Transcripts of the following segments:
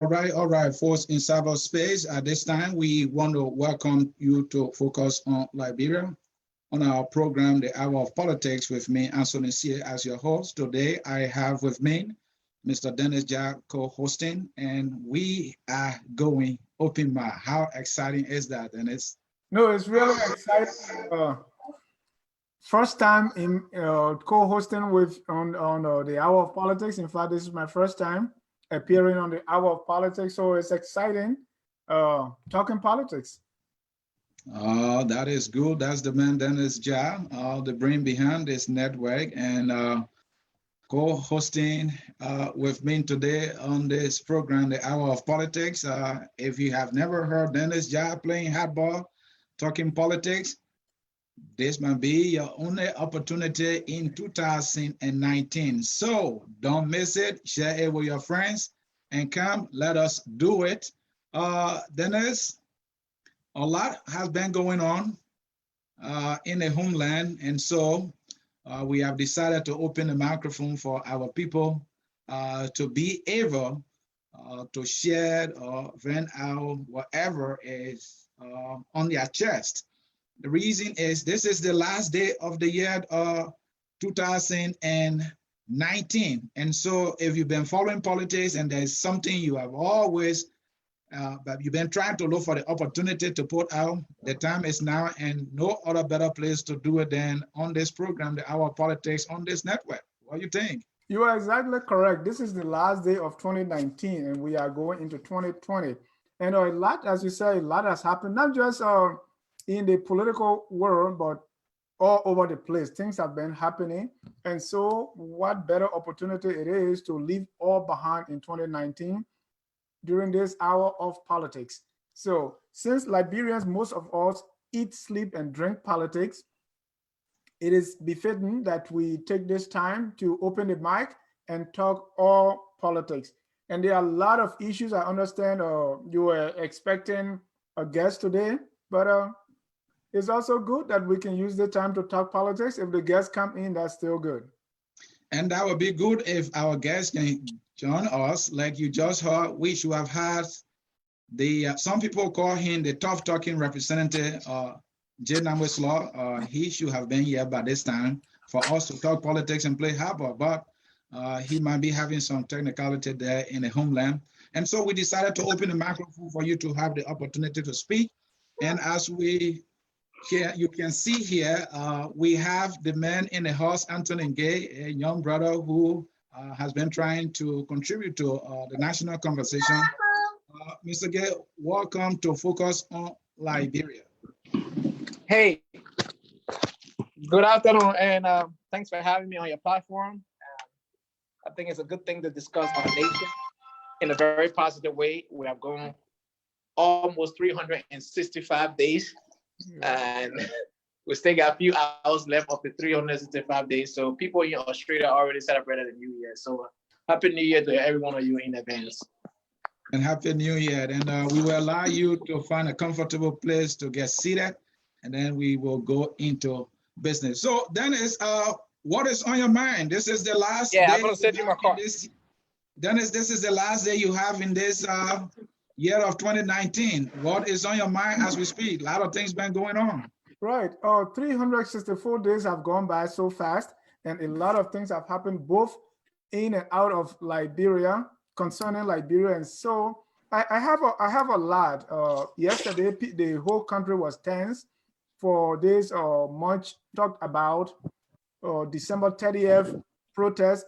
All right, folks in cyberspace. At this time, we want to welcome you to focus on Liberia on our program, The Hour of Politics, with me, Ansony Sieh, as your host. Today, I have with me Mr. Dennis Jack co-hosting, and we are going open mic. How exciting is that, Dennis? No, it's really exciting. First time in co-hosting with on the Hour of Politics. In fact, this is my first time appearing on the Hour of Politics, so it's exciting talking politics. Oh, that is good. That's the man, Dennis Jack, the brain behind this network, and co-hosting with me today on this program, The Hour of Politics. If you have never heard Dennis Jack playing hardball, talking politics, this might be your only opportunity in 2019. So don't miss it. Share it with your friends and come, let us do it. Dennis, a lot has been going on in the homeland. And so we have decided to open the microphone for our people to be able to share or vent out whatever is on their chest. The reason is this is the last day of the year 2019. And so if you've been following politics and there's something you have always, but you've been trying to look for the opportunity to put out, the time is now, and no other better place to do it than on this program, The Hour of Politics on this network. What do you think? You are exactly correct. This is the last day of 2019 and we are going into 2020. And a lot, as you say, a lot has happened, not just in the political world, but all over the place. Things have been happening. And so what better opportunity it is to leave all behind in 2019 during this hour of politics. So since Liberians, most of us eat, sleep, and drink politics, it is befitting that we take this time to open the mic and talk all politics. And there are a lot of issues. I understand you were expecting a guest today, but it's also good that we can use the time to talk politics. If the guests come in, that's still good. And that would be good if our guests can join us. Like you just heard, we should have had the, some people call him the tough talking representative, J. Namweslaw. He should have been here by this time for us to talk politics and play hardball, but he might be having some technicality there in the homeland. And so we decided to open the microphone for you to have the opportunity to speak. And as we here, you can see here, we have the man in the house, Ansony Gay, a young brother who has been trying to contribute to the national conversation. Mr. Gay, welcome to Focus on Liberia. Hey, good afternoon, and thanks for having me on your platform. I think it's a good thing to discuss our nation in a very positive way. We have gone almost 365 days. And we still got a few hours left of the 365 days. So people in Australia already celebrated the New Year. So Happy New Year to every one of you in advance. And Happy New Year. And we will allow you to find a comfortable place to get seated, and then we will go into business. So Dennis, what is on your mind? This is the last day. I'm going to send you my card. Dennis, this is the last day you have in this year of 2019. What is on your mind as we speak? A lot of things been going on. Right. 364 days have gone by so fast, and a lot of things have happened both in and out of Liberia, concerning Liberia. And so I have a lot. Yesterday, the whole country was tense for this much talked about December 30th protest.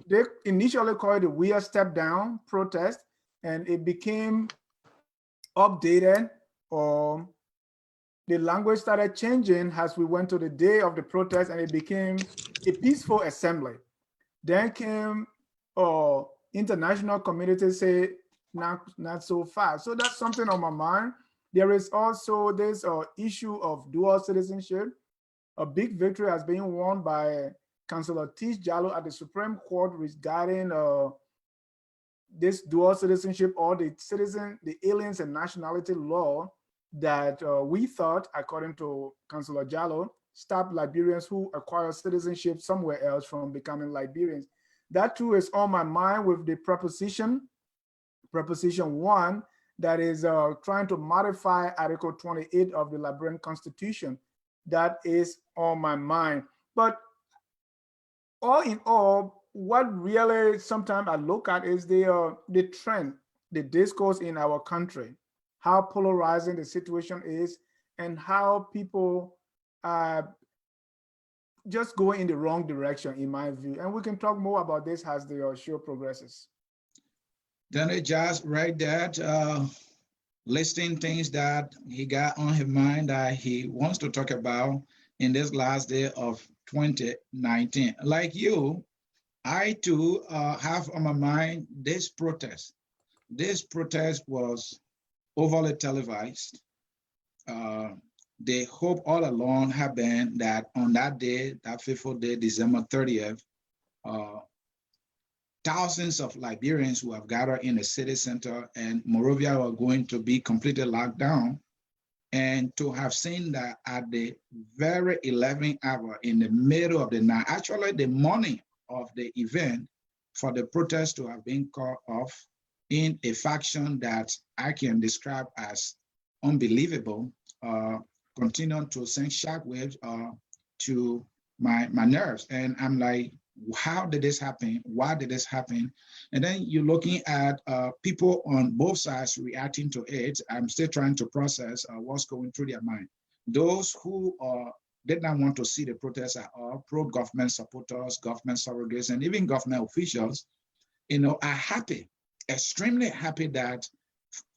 They initially called it a weird step down protest, and it became updated, or the language started changing as we went to the day of the protest, and it became a peaceful assembly. Then came international community say not so fast. So that's something on my mind. There is also this issue of dual citizenship. A big victory has been won by Councillor Tish Jallo at the Supreme Court regarding this dual citizenship, or the aliens and nationality law that we thought, according to Councillor Jallo, stopped Liberians who acquire citizenship somewhere else from becoming Liberians. That too is on my mind with the proposition Proposition 1 that is trying to modify Article 28 of the Liberian Constitution. That is on my mind. But all in all, what really sometimes I look at is the trend, the discourse in our country, how polarizing the situation is, and how people are just going in the wrong direction, in my view. And we can talk more about this as the show progresses. Then it just right that listing things that he got on his mind that he wants to talk about in this last day of 2019. Like you, I too have on my mind this protest. This protest was overly televised. The hope all along had been that on that day, that fateful day, December 30th, thousands of Liberians who have gathered in the city center and Monrovia were going to be completely locked down. And to have seen that at the very 11th hour in the middle of the night, actually the morning of the event, for the protest to have been called off in a faction that I can describe as unbelievable, continuing to send shockwaves to my nerves. And I'm like, how did this happen? Why did this happen? And then you're looking at people on both sides reacting to it. I'm still trying to process what's going through their mind. Those who did not want to see the protests at all, pro-government supporters, government surrogates, and even government officials, are happy, extremely happy that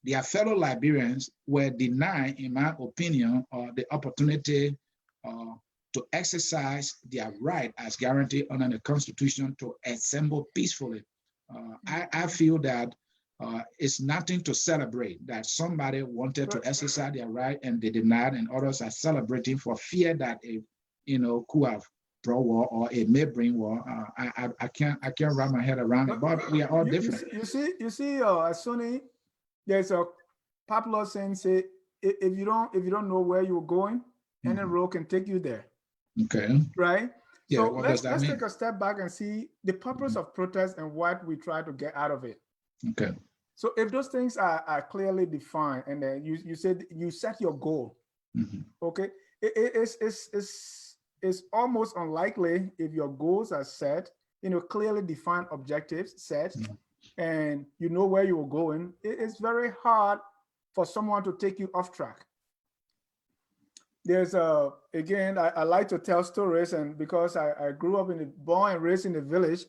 their fellow Liberians were denied, in my opinion, the opportunity to exercise their right as guaranteed under the Constitution to assemble peacefully. I feel that it's nothing to celebrate, that somebody wanted to exercise their right and they denied, and others are celebrating for fear that it, could have brought war or it may bring war. I can't wrap my head around it, but we are all different. You see, Ansony, there's a popular saying, say, if you don't know where you're going, any road can take you there. Okay. Right? Yeah, so what let's does that mean? take a step back and see the purpose of protest and what we try to get out of it. Okay. So if those things are clearly defined, and then you said you set your goal, okay, it's almost unlikely if your goals are set, clearly defined objectives set, and you know where you're going. It's very hard for someone to take you off track. There's again, I like to tell stories, and because I grew up born and raised in the village,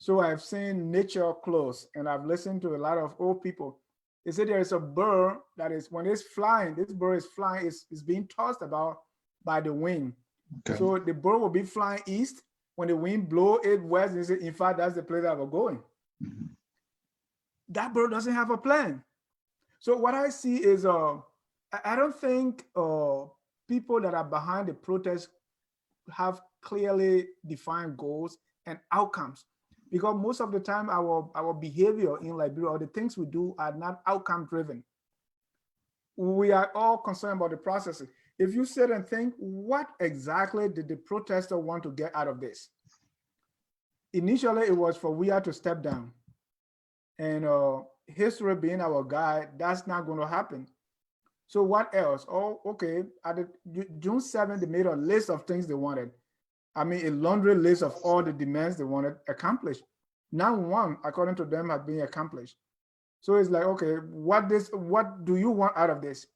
so I've seen nature close, and I've listened to a lot of old people. They say there is a bird that is, when it's flying, this bird is flying, is being tossed about by the wind. Okay. So the bird will be flying east. When the wind blow it west, and say, in fact, that's the place that we're going. That bird doesn't have a plan. So what I see is, I don't think people that are behind the protest have clearly defined goals and outcomes, because most of the time our behavior in Liberia or the things we do are not outcome driven. We are all concerned about the process. If you sit and think, what exactly did the protester want to get out of this? Initially, it was for we are to step down, and history being our guide, that's not going to happen. So what else? Oh, okay. At the June 7th, they made a list of things they wanted. I mean, a laundry list of all the demands they wanted accomplished. Not one, according to them, had been accomplished. So it's like, okay, what do you want out of this?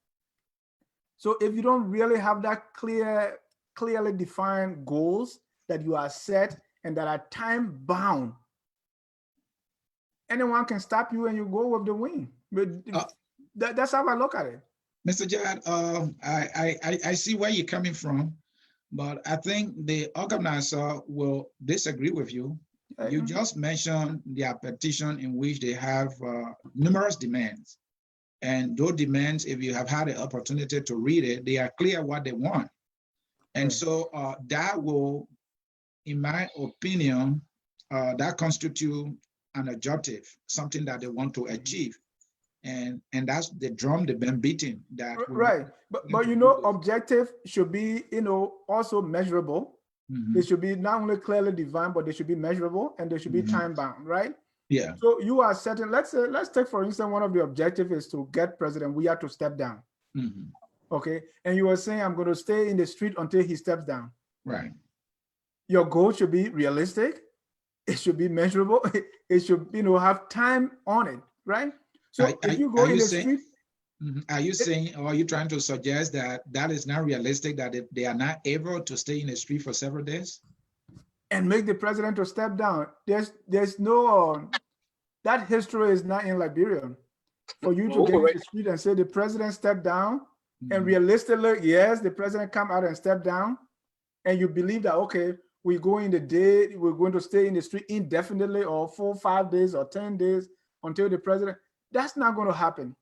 So if you don't really have that clearly defined goals that you are set and that are time bound, anyone can stop you and you go with the wind. But that's how I look at it. Mr. Jad, I see where you're coming from, but I think the organizer will disagree with you. You just mentioned their petition in which they have numerous demands. And those demands, if you have had the opportunity to read it, they are clear what they want. And so that will, in my opinion, that constitute an objective, something that they want to achieve. And that's the drum they've been beating. That right, but objective should be also measurable. They should be not only clearly defined, but they should be measurable and they should be time bound, right? Yeah. So you are setting, let's take for instance, one of the objectives is to get President Weah to step down. Mhm. Okay. And you were saying, I'm going to stay in the street until he steps down. Right. Your goal should be realistic. It should be measurable. It should, have time on it, right? So if you go in the street. Are you saying, or are you trying to suggest that that is not realistic, that they are not able to stay in the street for several days? And make the president to step down. There's no, that history is not in Liberia. For you to get in the street and say the president stepped down, and realistically, yes, the president come out and step down, and you believe that, okay, we're going to stay in the street indefinitely, or 4, 5 days, or 10 days until the president, that's not going to happen.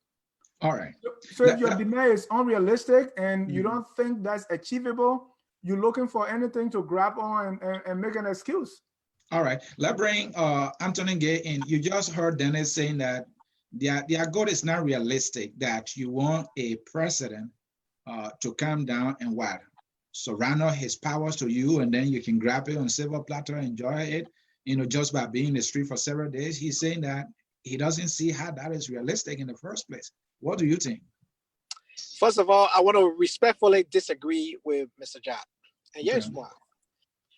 All right. So if your demand is unrealistic and you don't think that's achievable, you're looking for anything to grab on and make an excuse. All right. Let's bring Anthony Gay in. You just heard Dennis saying that their goal is not realistic, that you want a president to come down and what? Surrender his powers to you, and then you can grab it on silver platter, enjoy it, just by being in the street for several days. He's saying that he doesn't see how that is realistic in the first place. What do you think? First of all, I want to respectfully disagree with Mr. Jad. And here's why.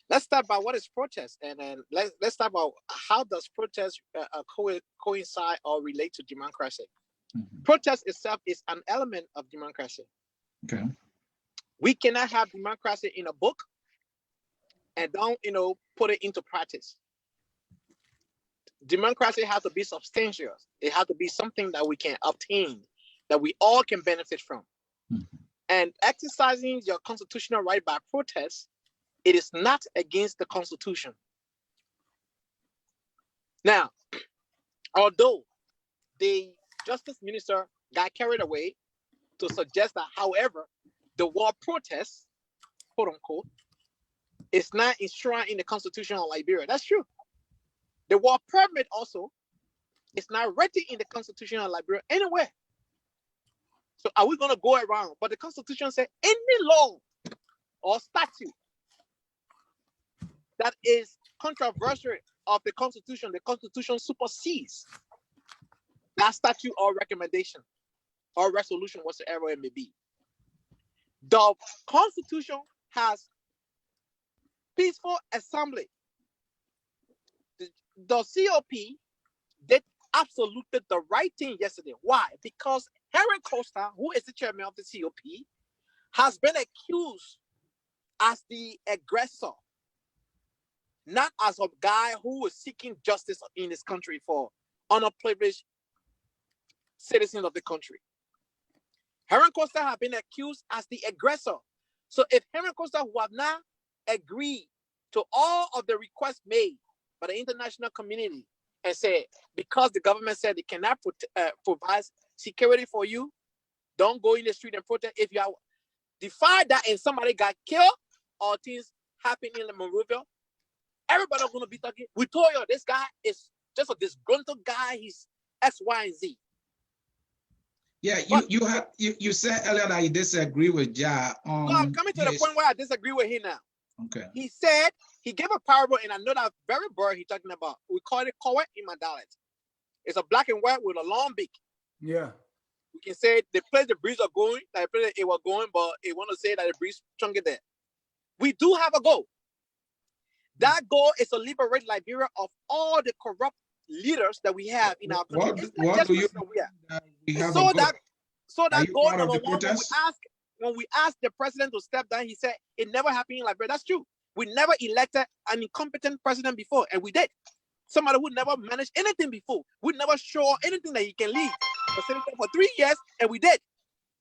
Let's start by what is protest, and then let's talk about how does protest coincide or relate to democracy. Protest itself is an element of democracy. Okay. We cannot have democracy in a book and don't, put it into practice. Democracy has to be substantial. It has to be something that we can obtain, that we all can benefit from. And exercising your constitutional right by protest, it is not against the Constitution. Now, although the Justice Minister got carried away to suggest that, however, the word protest, quote unquote, is not enshrined in the Constitution of Liberia. That's true. The word permit also is not written in the Constitution of Liberia anywhere. So are we going to go around? But the Constitution says any law or statute that is controversial of the Constitution supersedes that statute or recommendation or resolution, whatsoever it may be. The Constitution has peaceful assembly. The COP did absolutely the right thing yesterday. Why? Because Henry Costa, who is the chairman of the COP, has been accused as the aggressor, not as a guy who was seeking justice in this country for underprivileged citizens of the country. Henry Costa has been accused as the aggressor. So if Henry Costa, who have not agreed to all of the requests made by the international community and said, because the government said they cannot provide security for you, don't go in the street and protest. If you have defied that and somebody got killed or things happen in the Monrovia, everybody's going to be talking. We told you this guy is just a disgruntled guy. He's X, Y, and Z. Yeah, you said earlier that you disagree with Ja on. No, I'm coming to the point where I disagree with him now. Okay. He said, he gave a parable, and I know that very bird he's talking about. We call it kowe in my dialect. It's a black and white with a long beak. Yeah. We can say the place the breeze are going, like the place it was going, but it want to say that the breeze chunk it there. We do have a goal. That goal is to liberate Liberia of all the corrupt leaders that we have in our country. What do you we have so that goal part number of the one, protest? when we asked the president to step down, he said it never happened in Liberia. That's true. We never elected an incompetent president before, and we did. Somebody who never managed anything before. We never show anything that he can lead for 3 years, and we did.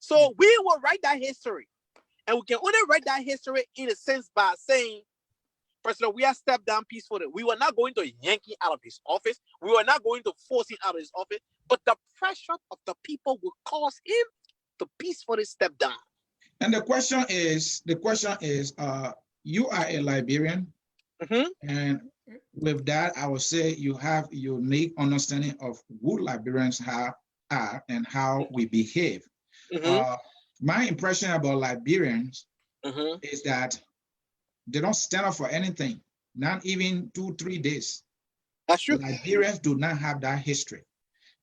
So we will write that history. And we can only write that history in a sense by saying, President, we have stepped down peacefully. We were not going to yank him out of his office. We were not going to force him out of his office. But the pressure of the people will cause him to peacefully step down. And the question is, you are a Liberian, and with that, I would say you have a unique understanding of who Liberians are and how we behave. My impression about Liberians is that they don't stand up for anything, not even 2-3 days. That's true. Liberians do not have that history.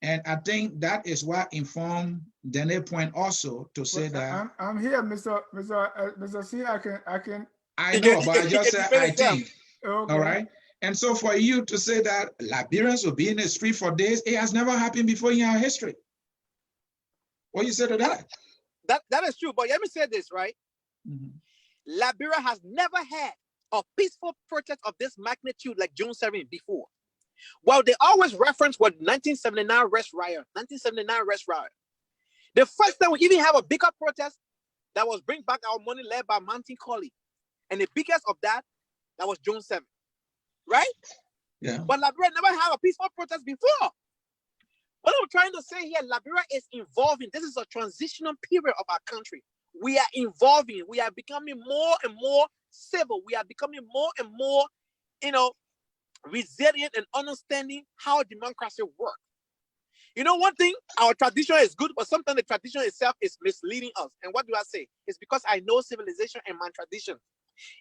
And I think that is what informed Danae's point also to say that I'm here, Mr. Sieh. I know, but I just said I think. Okay. All right. And so for you to say that Liberians will be in the street for days, it has never happened before in our history. What you say to that? That is true. But let me say this, right? Liberia has never had a peaceful protest of this magnitude like June 7th before. Well, they always reference what 1979 arrest riot, 1979 arrest riot. The first time we even have a bigger protest that was bring back our money led by Mountain Colley. And the biggest of that was June 7th, right? Yeah. But Liberia never had a peaceful protest before. What I'm trying to say here, Liberia is evolving. This is a transitional period of our country. We are evolving. We are becoming more and more civil. We are becoming more and more, resilient and understanding how democracy works. You know, one thing, our tradition is good, but sometimes the tradition itself is misleading us. And what do I say? It's because I know civilization and my tradition.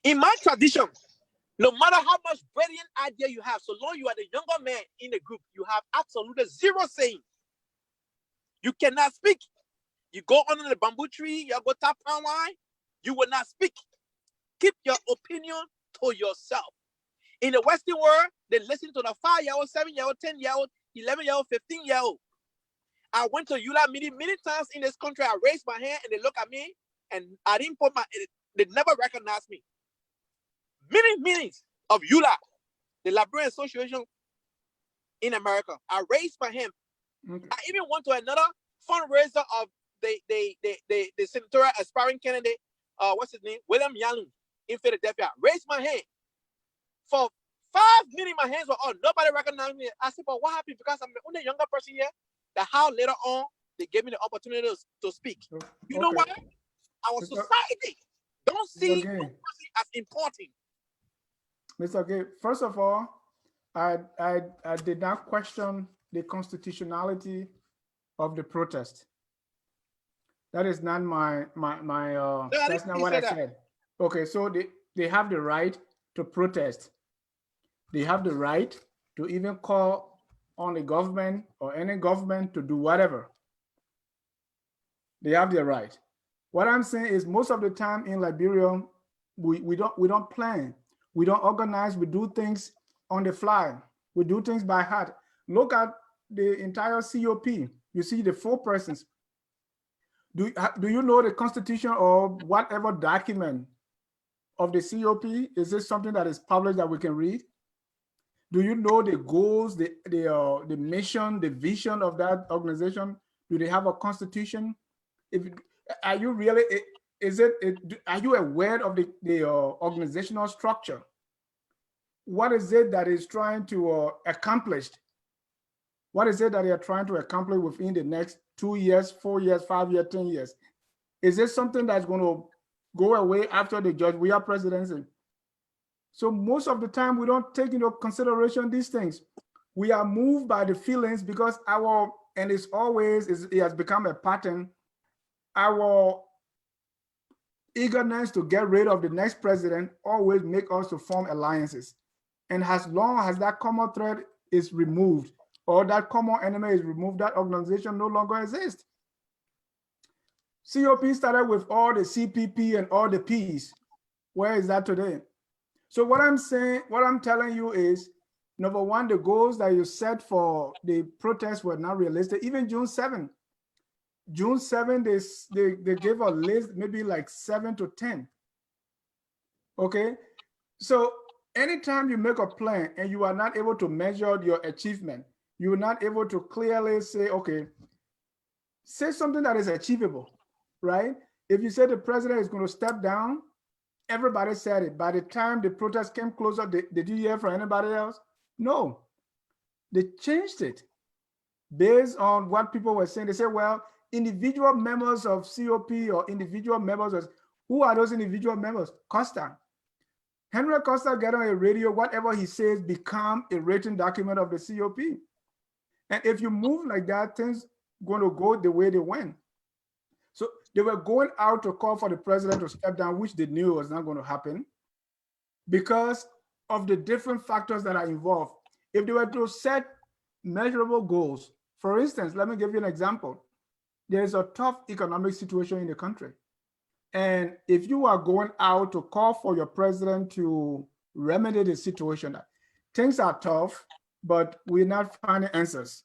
In my tradition, no matter how much brilliant idea you have, so long you are the younger man in the group, you have absolutely zero saying. You cannot speak. You go under the bamboo tree, you go tap palm wine, you will not speak. Keep your opinion to yourself. In the Western world, they listen to the 5-year-old, 7-year-old, 10-year-old, 11-year-old, 15-year-old. I went to EULA many times in this country. I raised my hand and they look at me and I didn't put they never recognized me. Many meetings of EULA, the Liberian Association in America. I raised my hand. I even went to another fundraiser of the senatorial aspiring candidate, what's his name? William Young in Philadelphia. Raised my hand. For 5 minutes, my hands were on. Nobody recognized me. I said, but what happened? Because I'm the only younger person here. That how later on they gave me the opportunity to speak. You know what? Our society don't see democracy as important. Mr. Gay, first of all, I did not question the constitutionality of the protest. That is not that's not what I said. Okay, so they have the right to protest. They have the right to even call on the government or any government to do whatever. They have the right. What I'm saying is most of the time in Liberia, we don't plan. We don't organize. We do things on the fly. We do things by heart. Look at the entire COP. You see the 4 persons. Do you know the constitution or whatever document of the COP? Is this something that is published that we can read? Do you know the goals, the mission, the vision of that organization? Do they have a constitution? Are you really? Are you aware of the organizational structure? What is it that is trying to accomplish? What is it that they are trying to accomplish within the next 2 years, 4 years, 5 years, 10 years? Is this something that's going to go away after the George Weah presidency? So most of the time we don't take into consideration these things. We are moved by the feelings because and it has become a pattern, our eagerness to get rid of the next president always make us to form alliances. And as long as that common thread is removed or that common enemy is removed, that organization no longer exists. COP started with all the CPP and all the Ps. Where is that today? So what I'm telling you is, number one, the goals that you set for the protests were not realistic. Even June 7, they gave a list, maybe like 7 to 10. Okay, so anytime you make a plan and you are not able to measure your achievement, you are not able to clearly say, okay, say something that is achievable, right? If you say the president is going to step down, everybody said it. By the time the protest came closer, did you hear from anybody else? No. They changed it based on what people were saying. They said, well, individual members of COP or individual members, who are those individual members? Costa. Henry Costa get on a radio, whatever he says become a written document of the COP. And if you move like that, things going to go the way they went. So they were going out to call for the president to step down, which they knew was not going to happen because of the different factors that are involved. if they were to set measurable goals, for instance, let me give you an example. There is a tough economic situation in the country. And if you are going out to call for your president to remedy the situation, things are tough, but we're not finding answers.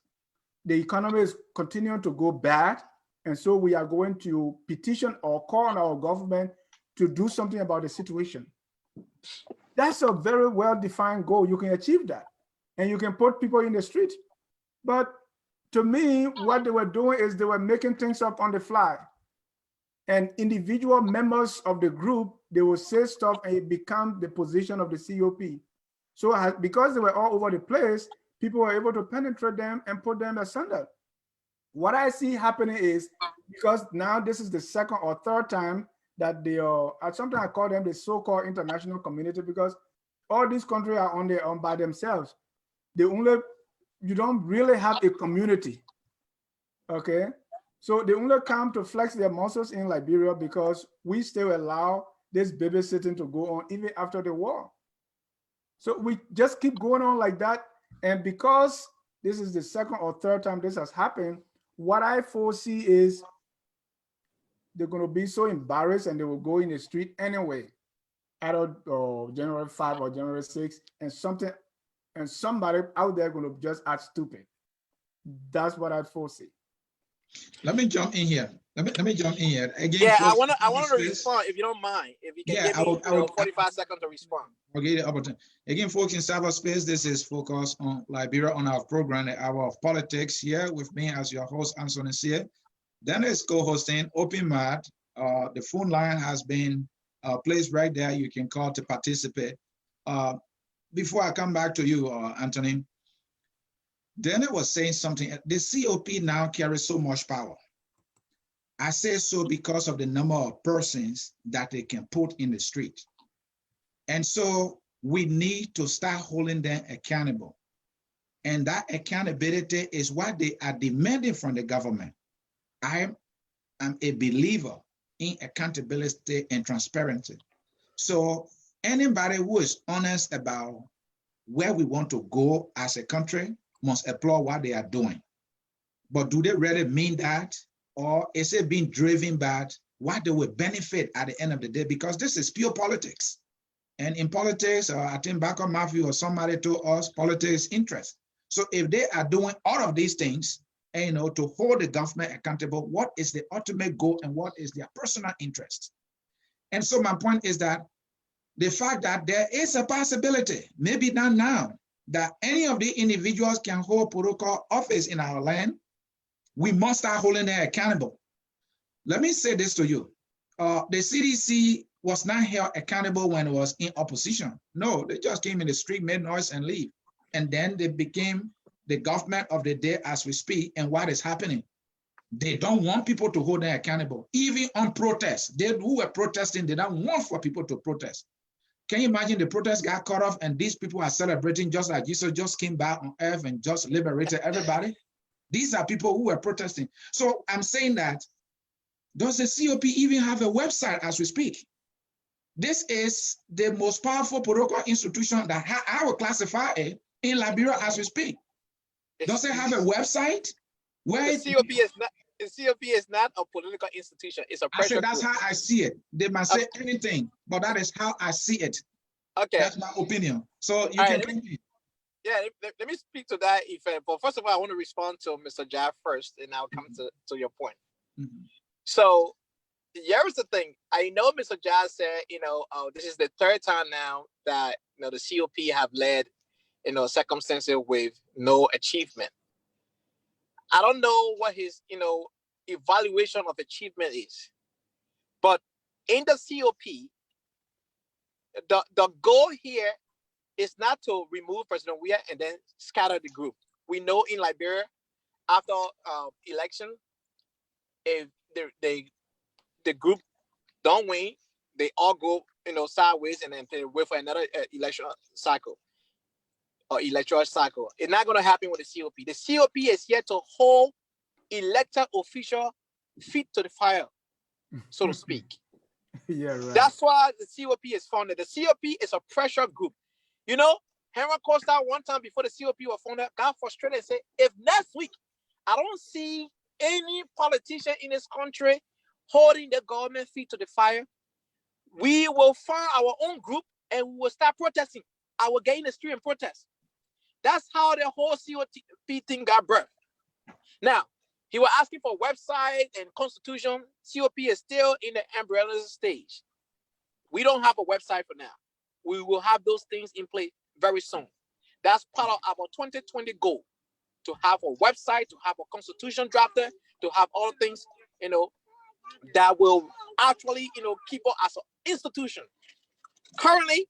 The economy is continuing to go bad. And so we are going to petition or call on our government to do something about the situation. That's a very well-defined goal. You can achieve that. And you can put people in the street. But to me, what they were doing is they were making things up on the fly. And individual members of the group, they will say stuff and it becomes the position of the COP. So because they were all over the place, people were able to penetrate them and put them asunder. What I see happening is, because now this is the second or third time that they are, sometimes I call them the so-called international community, because all these countries are on their own by themselves. You don't really have a community, okay? So they only come to flex their muscles in Liberia because we still allow this babysitting to go on even after the war. So we just keep going on like that. And because this is the second or third time this has happened, what I foresee is they're going to be so embarrassed and they will go in the street anyway, either January 5 or January 6, and somebody out there going to just act stupid. That's what I foresee. Let me jump in here. Let me jump in here again. Yeah, I want to respond if you don't mind. If you can give me 45 seconds to respond. Okay, the opportunity. Again, folks, in cyberspace, this is focused on Liberia on our program, the Hour of Politics. Here with me as your host, Ansony Sieh. Then is co-hosting Open Mat. The phone line has been placed right there. You can call to participate. Before I come back to you, Anthony, Daniel was saying something. The COP now carries so much power. I say so because of the number of persons that they can put in the street. And so we need to start holding them accountable. And that accountability is what they are demanding from the government. I am a believer in accountability and transparency. So anybody who is honest about where we want to go as a country must applaud what they are doing. But do they really mean that? Or is it being driven by what they will benefit at the end of the day? Because this is pure politics. And in politics, I think Backup Matthew or somebody told us, politics interest. So if they are doing all of these things, and, to hold the government accountable, what is the ultimate goal and what is their personal interest? And so my point is that the fact that there is a possibility, maybe not now, that any of the individuals can hold political office in our land, we must start holding them accountable. Let me say this to you. The CDC was not held accountable when it was in opposition. No, they just came in the street, made noise and leave. And then they became the government of the day as we speak. And what is happening? They don't want people to hold them accountable. Even on protests, they who were protesting, they don't want for people to protest. Can you imagine the protest got cut off and these people are celebrating just like Jesus just came back on earth and just liberated everybody? These are people who were protesting. So I'm saying that, does the COP even have a website as we speak? This is the most powerful political institution that I would classify it in Liberia as we speak. Does it have a website? Where the COP is not a political institution. It's a pressure group. That's how I see it. They might say anything, but that is how I see it. Okay. That's my opinion. So you can let me speak to that. But first of all, I want to respond to Mr. Jaff first, and I'll come to your point. Mm-hmm. So here's the thing. I know Mr. Jaff said, this is the third time now that the COP have led, circumstances with no achievement. I don't know what his, evaluation of achievement is, but in the COP, the goal here is not to remove President Weah and then scatter the group. We know in Liberia, after election, if the group don't win, they all go, sideways and then they wait for another election cycle. Or electoral cycle. It's not going to happen with the COP. The COP is here to hold elected official feet to the fire, so to speak. Yeah, right. That's why the COP is founded. The COP is a pressure group. Henry Costa one time before the COP was founded got frustrated and said, if next week I don't see any politician in this country holding the government feet to the fire, we will find our own group and we will start protesting. I will get in the street and protest. That's how the whole COP thing got birthed. Now, he was asking for a website and constitution. COP is still in the umbrella stage. We don't have a website for now. We will have those things in place very soon. That's part of our 2020 goal, to have a website, to have a constitution drafted, to have all things, that will actually, keep us as an institution. Currently,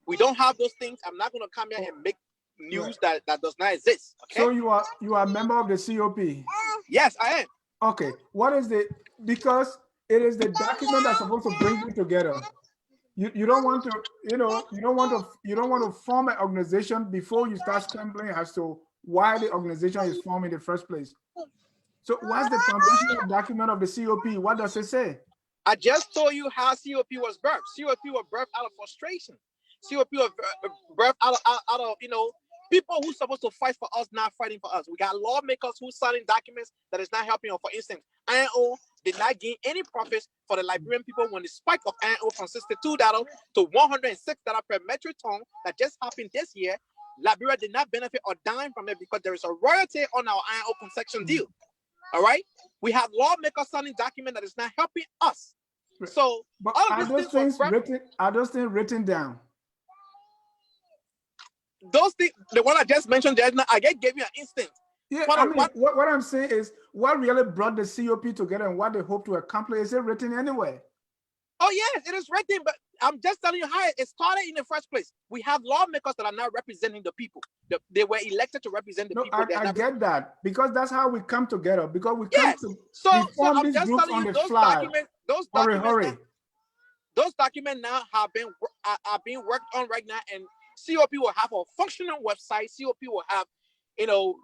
we don't have those things. I'm not going to come here and make news that does not exist. Okay. So you are a member of the COP? Yes, I am. Okay. What is because it is the document that's supposed to bring you together. You don't want to, you don't want to form an organization before you start scrambling as to why the organization is formed in the first place. So what's the foundational document of the COP? What does it say? I just told you how COP was birthed. COP was birthed out of frustration. COP was birthed out of people who's supposed to fight for us not fighting for us. We got lawmakers who signing documents that is not helping us. For instance, INO did not gain any profits for the Liberian people when the spike of INO from $62 to $106 per metric ton that just happened this year. Liberia did not benefit or dime from it because there is a royalty on our INO concession deal. All right, we have lawmakers signing document that is not helping us. So, but all are those things written? Are those things written down? Those things, the one I just mentioned, I gave you an instance. Yeah, what I'm saying is, what really brought the COP together and what they hope to accomplish, is it written anywhere? Oh yes, it is written, but I'm just telling you how it started in the first place. We have lawmakers that are not representing the people. They were elected to represent the people. I get that, because that's how we come together. Because we come to so form I'm these just groups telling on you, the fly. Those documents now have been worked on right now, and COP will have a functional website. COP will have,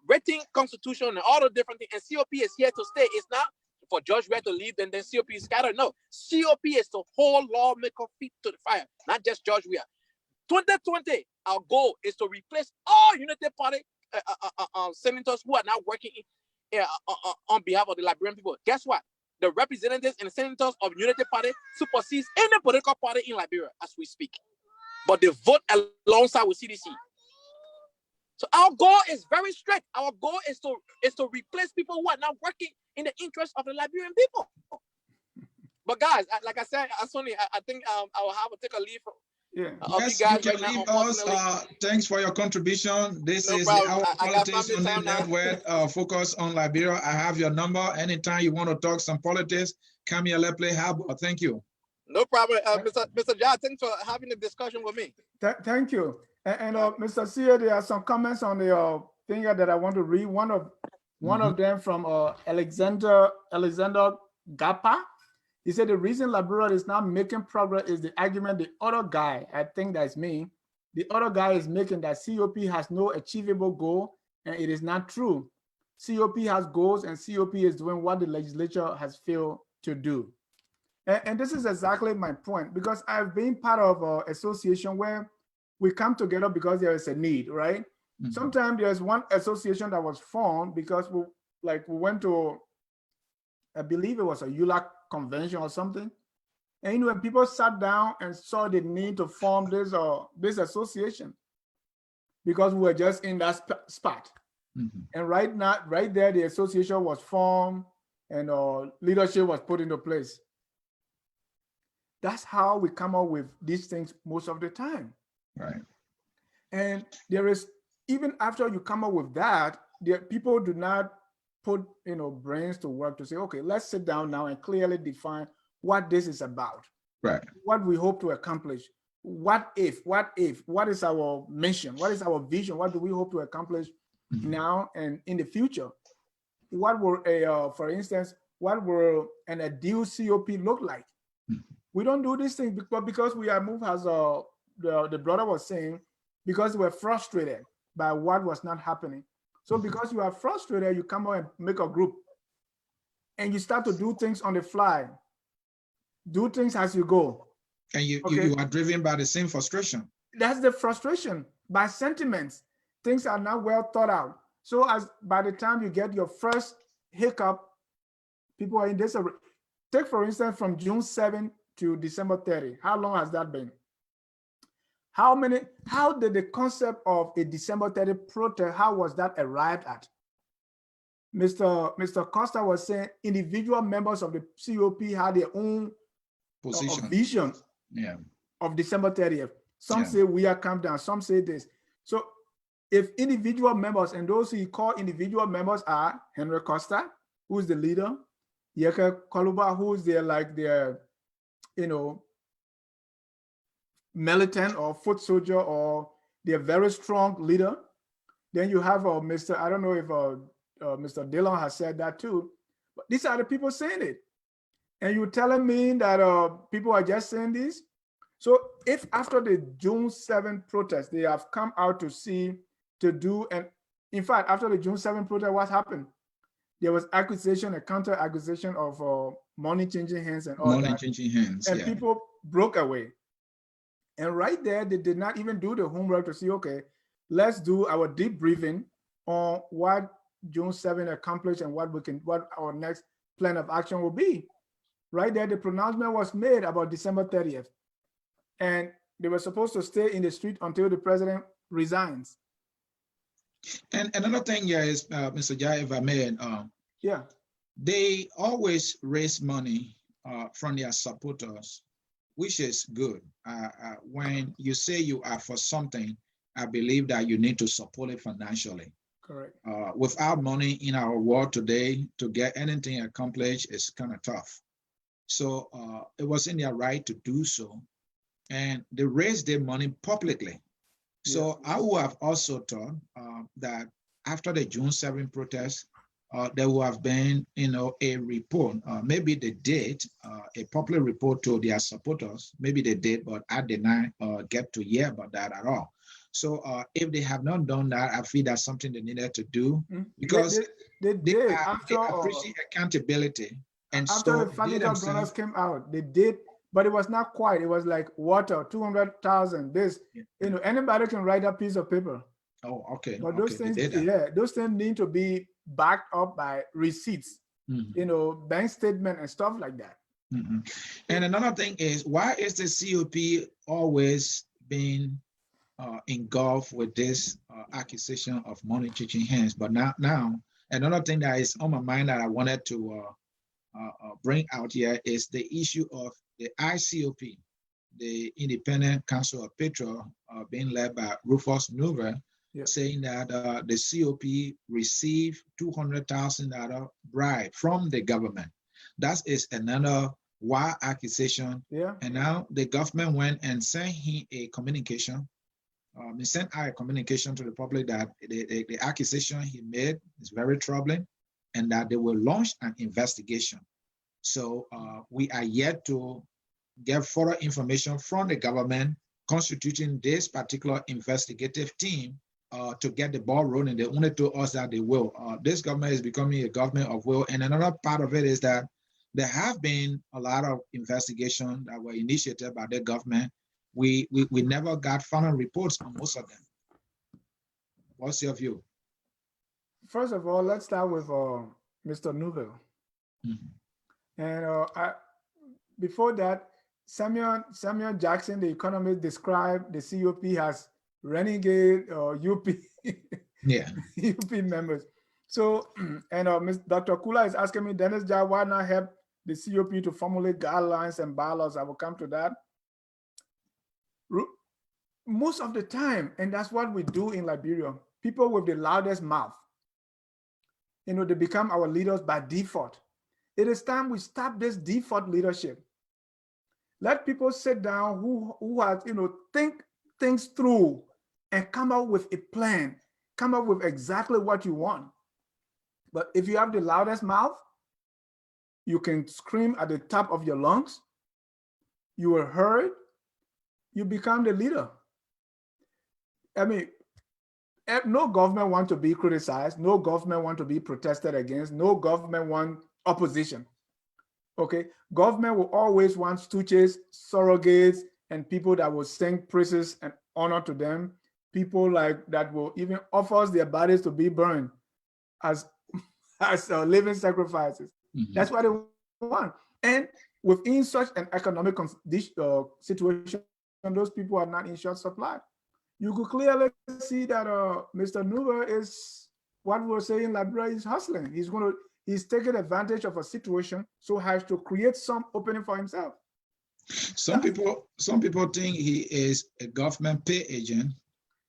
written constitution and all the different things. And COP is here to stay. It's not for Judge Weah to leave and then COP is scattered. No, COP is to hold lawmaker feet to the fire, not just Judge Weah. 2020, our goal is to replace all United Party senators who are now working on behalf of the Liberian people. Guess what? The representatives and senators of United Party supersedes any political party in Liberia as we speak. But they vote alongside with CDC. So our goal is very strict. Our goal is to replace people who are not working in the interest of the Liberian people. But guys, like I said, Ansony, I think I will have to take a leave from yes, you can leave us. Thanks for your contribution. This is the Hour of Politics on the Network, focus on Liberia. I have your number. Anytime you want to talk some politics, come here, let's play hardball. Thank you. No problem, Mr. John. Thanks for having the discussion with me. Thank you. And Mr. Sieh, there are some comments on the thing that I want to read. One of them from Alexander Gapa. He said the reason Liberia is not making progress is the argument the other guy, I think that's me, the other guy is making, that COP has no achievable goal, and it is not true. COP has goals, and COP is doing what the legislature has failed to do. And this is exactly my point, because I've been part of an association where we come together because there is a need, right? Mm-hmm. Sometimes there's one association that was formed because we went to, I believe it was a ULAC convention or something. And when people sat down and saw the need to form this association, because we were just in that spot. Mm-hmm. And right there, the association was formed and leadership was put into place. That's how we come up with these things most of the time. Right. And there is, even after you come up with that, people do not put brains to work to say, okay, let's sit down now and clearly define what this is about. Right. What we hope to accomplish. What is our mission? What is our vision? What do we hope to accomplish now and in the future? What will for instance, what will an ideal COP look like? We don't do these things because we are moved, as the brother was saying, because we're frustrated by what was not happening. So because you are frustrated, you come out and make a group and you start to do things on the fly, do things as you go. And you are driven by the same frustration. That's the frustration. by sentiments. Things are not well thought out. So as by the time you get your first hiccup, people are in this. Take for instance from June 7 to December 30. How long has that been? How did the concept of a December 30 protest, how was that arrived at? Mr. Costa was saying individual members of the COP had their own vision of December 30th. Some say we are calm down, some say this. So if individual members, and those who call individual members are Henry Costa, who's the leader, Yeke Koluba, who's their militant or foot soldier, or they're very strong leader. Then you have Mr. I don't know if Mr. Dillon has said that too, but these are the people saying it. And you're telling me that people are just saying this? So if after the June 7th protest, they have come out to do, and in fact, after the June 7th protest, what happened? There was accusation, a counter accusation of money changing hands and all that. Money changing hands, and people broke away. And right there, they did not even do the homework to see, okay, let's do our deep briefing on what June 7th accomplished and what our next plan of action will be. Right there, the pronouncement was made about December 30th. And they were supposed to stay in the street until the president resigns. And another thing here is, Mr. Jai, if I may, they always raise money from their supporters, which is good. When you say you are for something, I believe that you need to support it financially. Correct. Without money in our world today, to get anything accomplished is kind of tough. So it was in their right to do so. And they raised their money publicly. So I would have also thought that after the June 7th protest, there would have been, a report. Maybe they did a public report to their supporters. Maybe they did, but I did not get to hear about that at all. So if they have not done that, I feel that's something they needed to do, because they appreciate accountability. And after the Fadiga brothers came out, they did. But it was not quite. It was like water, 200,000. This, anybody can write a piece of paper. Oh, okay. But those things, those things need to be backed up by receipts, bank statement and stuff like that. And another thing is, why is the COP always being engulfed with this accusation of money changing hands? But now, another thing that is on my mind that I wanted to bring out here is the issue of the ICOP, the Independent Council of Petrol, being led by Rufus Nuver, saying that the COP received $200,000 bribe from the government. That is another wild accusation. And now the government went and sent him a communication. He sent out a communication to the public that the accusation he made is very troubling, and that they will launch an investigation. So we are yet to get further information from the government constituting this particular investigative team to get the ball rolling. They only told us that they will. This government is becoming a government of will. And another part of it is that there have been a lot of investigations that were initiated by the government. We never got final reports on most of them. What's your view? First of all, let's start with Mr. Newville. And before that, Samuel Jackson, the economist, described the COP as renegade UP UP members. So, and Dr. Kula is asking me, Dennis Jai, why not help the COP to formulate guidelines and bylaws? I will come to that. Most of the time, and that's what we do in Liberia, people with the loudest mouth, they become our leaders by default. It is time we stop this default leadership. Let people sit down who has, think things through and come up with a plan, come up with exactly what you want. But if you have the loudest mouth, you can scream at the top of your lungs, you are heard, you become the leader. I mean, no government wants to be criticized, no government wants to be protested against, no government wants opposition. Okay, government will always want stooges, surrogates, and people that will sing praises and honor to them people like that will even offer their bodies to be burned as living sacrifices. Mhm. That's what they want. And within such an economic situation, those people are not in short supply. You could clearly see that Mr. Nuber is what we're saying. Liberia is hustling. He's taking advantage of a situation so as to create some opening for himself. Some people think he is a government pay agent.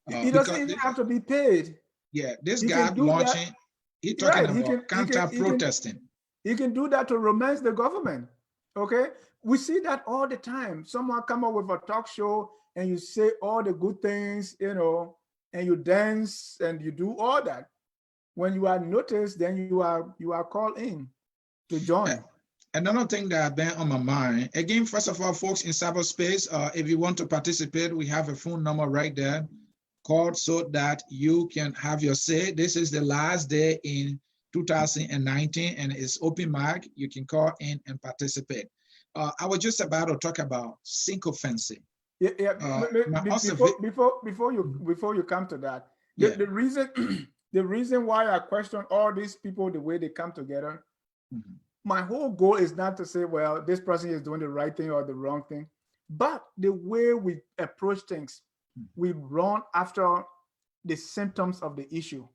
He doesn't even have to be paid. Yeah, this He guy can do launching, that. he talking Right, about counter-protesting. He can do that to romance the government. Okay, we see that all the time. Someone come up with a talk show and you say all the good things, and you dance and you do all that. When you are noticed, then you are called in to join. Another thing that has been on my mind, again, first of all, folks in cyberspace, if you want to participate, we have a phone number right there. Call so that you can have your say. This is the last day in 2019 and it's open mic. You can call in and participate. I was just about to talk about sycophancy. Yeah. Before you come to that, the reason the reason why I question all these people the way they come together, my whole goal is not to say, well, this person is doing the right thing or the wrong thing, but the way we approach things, we run after the symptoms of the issue.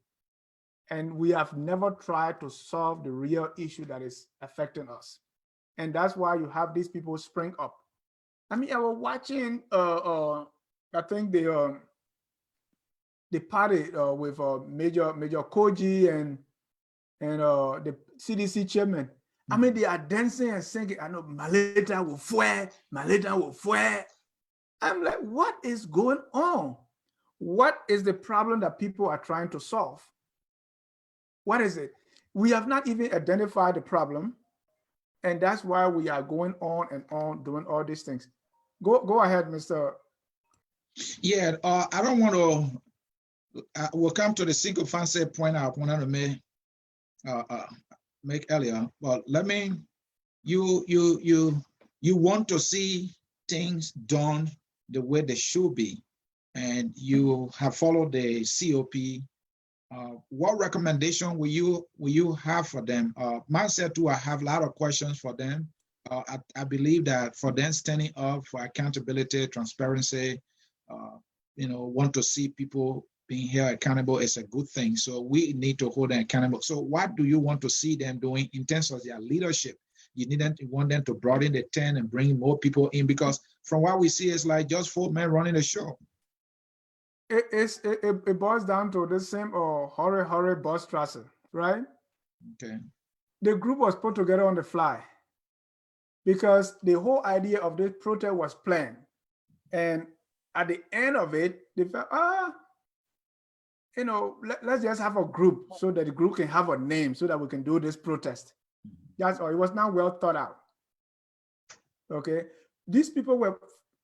And we have never tried to solve the real issue that is affecting us. And that's why you have these people spring up. I mean, I was watching, I think the party with Major Koji and the CDC chairman. I mean, they are dancing and singing. I know Maleta will fue, Maleta will fue. I'm like, what is going on? What is the problem that people are trying to solve? What is it? We have not even identified the problem. And that's why we are going on and on doing all these things. Go ahead, Mr. Yeah, I don't want to, we'll come to the sycophancy point I wanted to make earlier, but let me, you want to see things done the way they should be, and you have followed the COP. What recommendation will you have for them? Myself too, I have a lot of questions for them. I believe that for them standing up for accountability, transparency, want to see people being held accountable is a good thing. So we need to hold them accountable. So what do you want to see them doing in terms of their leadership? You want them to broaden the tent and bring more people in, because from what we see, it's like just 4 men running the show. It boils down to the same hurry bus tracer, right? Okay. The group was put together on the fly because the whole idea of this protest was planned. And at the end of it, they felt, let's just have a group so that the group can have a name so that we can do this protest. That's all. It was not well thought out. Okay. These people were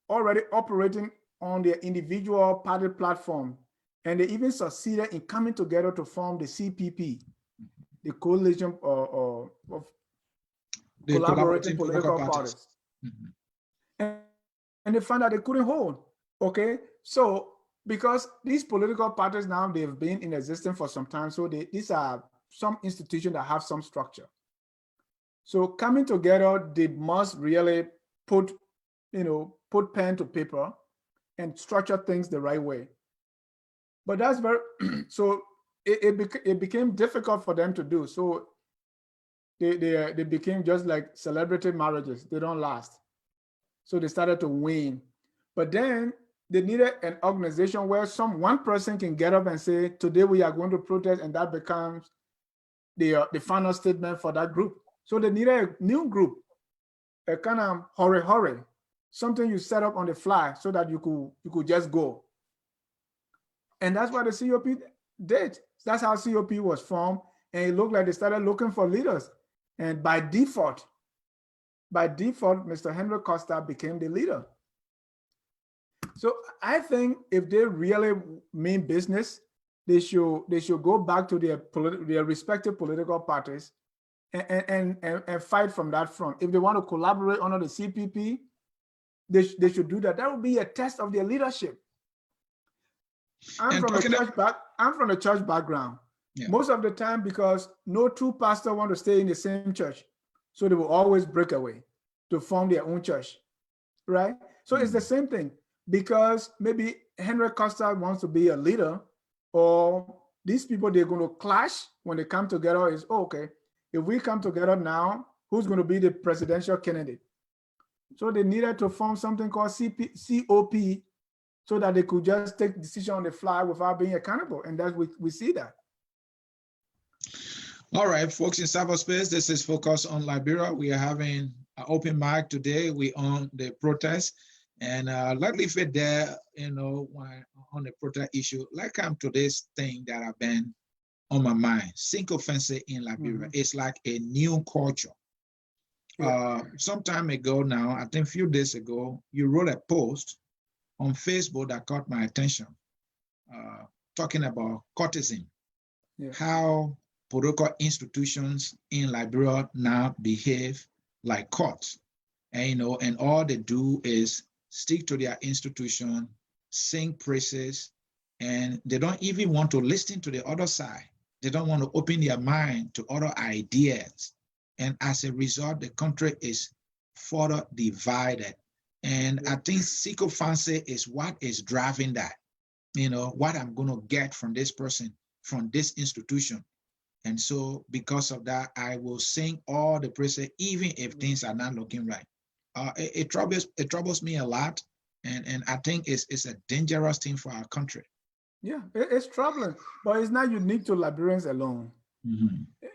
already operating on their individual party platform, and they even succeeded in coming together to form the CPP, the Coalition of Collaborating Political Parties. And they found that they couldn't hold. Okay, so because these political parties now, they've been in existence for some time, so these are some institutions that have some structure. So coming together, they must really put pen to paper and structure things the right way. But that's very, so it became difficult for them to do. So they became just like celebrity marriages. They don't last. So they started to wane. But then they needed an organization where one person can get up and say, today we are going to protest, and that becomes the final statement for that group. So they needed a new group, a kind of hurry, something you set up on the fly so that you could just go. And that's what the COP did. That's how COP was formed. And it looked like they started looking for leaders. And by default, Mr. Henry Costa became the leader. So I think if they really mean business, they should go back to their respective political parties and fight from that front. If they want to collaborate under the CPP, they should do that. That would be a test of their leadership. I'm And from a talking church back. I'm from a church background. Yeah. Most of the time, because no two pastors want to stay in the same church, so they will always break away to form their own church, right? So it's the same thing, because maybe Henry Costa wants to be a leader, or these people, they're going to clash when they come together. Is okay, if we come together now, who's going to be the presidential candidate? So they needed to form something called COP, so that they could just take decision on the fly without being accountable. And that's we see that. All right, folks in cyberspace, this is Focus on Liberia. We are having an open mic today. We on the protest, and let's leave it there, on the protest issue. Let's come to this thing that have been on my mind. Sycophancy in Liberia. It's like a new culture. Some time ago now, I think a few days ago, you wrote a post on Facebook that caught my attention, talking about courtesan, how political institutions in Liberia now behave like courts. And, and all they do is stick to their institution, sing praises, and they don't even want to listen to the other side. They don't want to open their mind to other ideas. And as a result, the country is further divided. And I think sycophancy is what is driving that. What I'm going to get from this person, from this institution. And so because of that, I will sing all the praises, even if things are not looking right. It troubles me a lot. And I think it's a dangerous thing for our country. Yeah, it's troubling, but it's not unique to Liberians alone.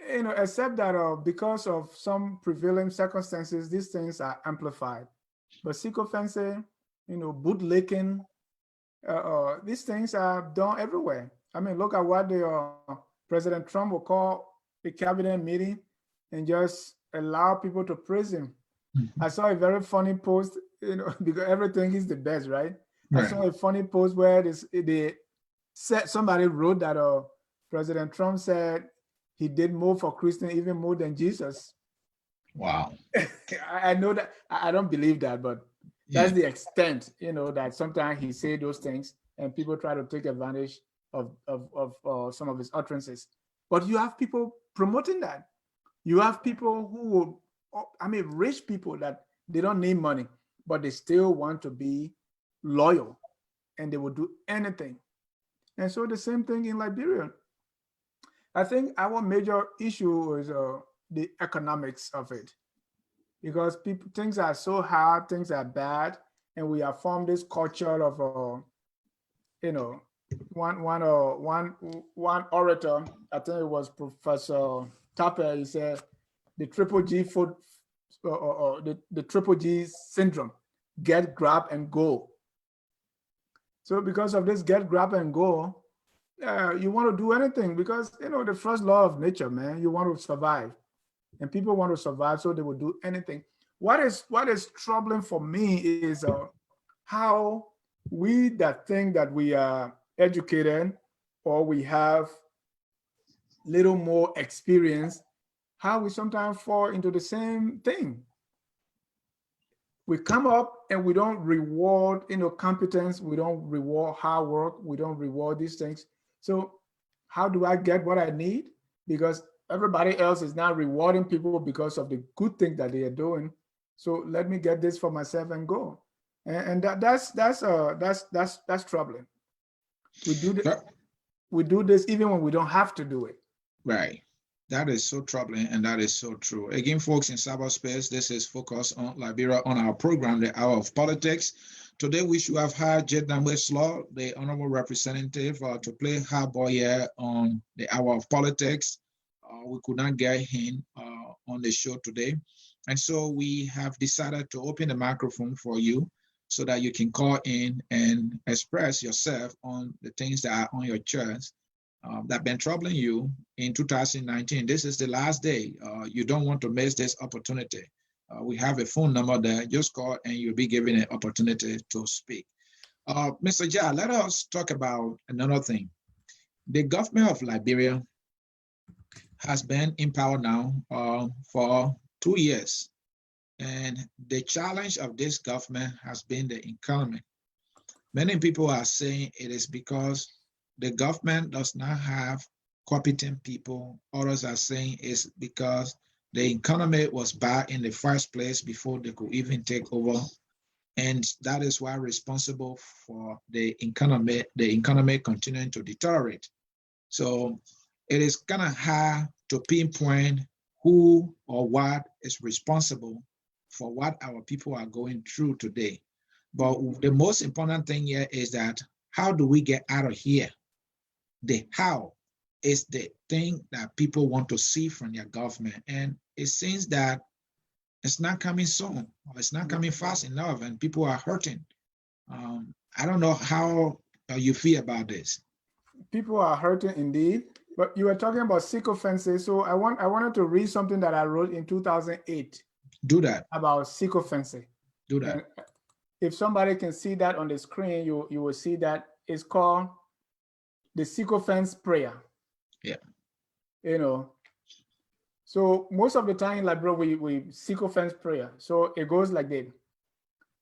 Except that because of some prevailing circumstances, these things are amplified. But sycophancy, bootlicking, these things are done everywhere. I mean, look at what the President Trump will call a cabinet meeting and just allow people to praise him. I saw a very funny post, because everything is the best, right? I saw a funny post where somebody wrote that President Trump said he did more for Christians, even more than Jesus. Wow. I know that. I don't believe that, but that's the extent, that sometimes he say those things and people try to take advantage of some of his utterances. But you have people promoting that. You have people who rich people that they don't need money, but they still want to be loyal and they will do anything. And so the same thing in Liberia. I think our major issue is the economics of it, because things are so hard, things are bad, and we have formed this culture of one orator, I think it was Professor Tapper, he said the triple G the triple G syndrome: get, grab, and go. So because of this get, grab, and go, you want to do anything, because the first law of nature, man, you want to survive, and people want to survive, so they will do anything. What is troubling for me is how we that think that we are educated or we have little more experience, how we sometimes fall into the same thing. We come up and we don't reward competence, we don't reward hard work, we don't reward these things. So how do I get what I need? Because everybody else is not rewarding people because of the good thing that they are doing. So let me get this for myself and go. And that's troubling. We do this even when we don't have to do it. Right. That is so troubling, and that is so true. Again, folks, in cyberspace, this is Focus on Liberia on our program, The Hour of Politics. Today, we should have had Jednamwe Slaw, the Honorable Representative, to play hardball here on The Hour of Politics. We could not get him on the show today. And so we have decided to open the microphone for you so that you can call in and express yourself on the things that are on your chest that have been troubling you in 2019. This is the last day. You don't want to miss this opportunity. We have a phone number there. Just call and you'll be given an opportunity to speak. Mr. Jah, let us talk about another thing. The government of Liberia has been in power now for 2 years. And the challenge of this government has been the economy. Many people are saying it is because the government does not have competent people. Others are saying it's because the economy was bad in the first place before they could even take over. And that is why responsible for the economy continuing to deteriorate. So it is kind of hard to pinpoint who or what is responsible for what our people are going through today. But the most important thing here is that how do we get out of here? The how is the thing that people want to see from their government. And it seems that it's not coming soon, or it's not coming fast enough, and people are hurting. I don't know how you feel about this. People are hurting indeed. But you were talking about sycophancy, so I wanted to read something that I wrote in 2008. Do that. About sycophancy. Do that. And if somebody can see that on the screen, you will see that it's called the sycophants prayer. Yeah. You know, so most of the time in Liberia, we sycophants prayer. So it goes like this.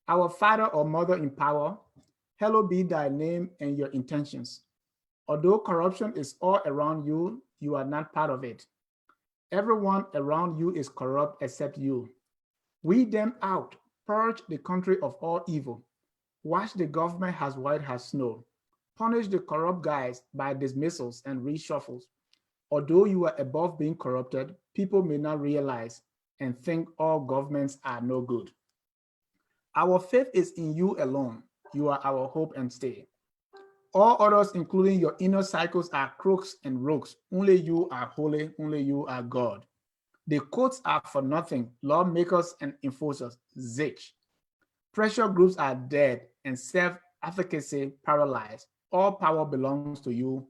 Our Father or Mother in power, hallowed be thy name and your intentions. Although corruption is all around you, you are not part of it. Everyone around you is corrupt except you. Weed them out, purge the country of all evil. Wash the government as white as snow. Punish the corrupt guys by dismissals and reshuffles. Although you are above being corrupted, people may not realize and think all governments are no good. Our faith is in you alone. You are our hope and stay. All others, including your inner cycles, are crooks and rogues. Only you are holy, only you are God. The courts are for nothing, lawmakers and enforcers, zilch. Pressure groups are dead and self-efficacy paralyzed. All power belongs to you.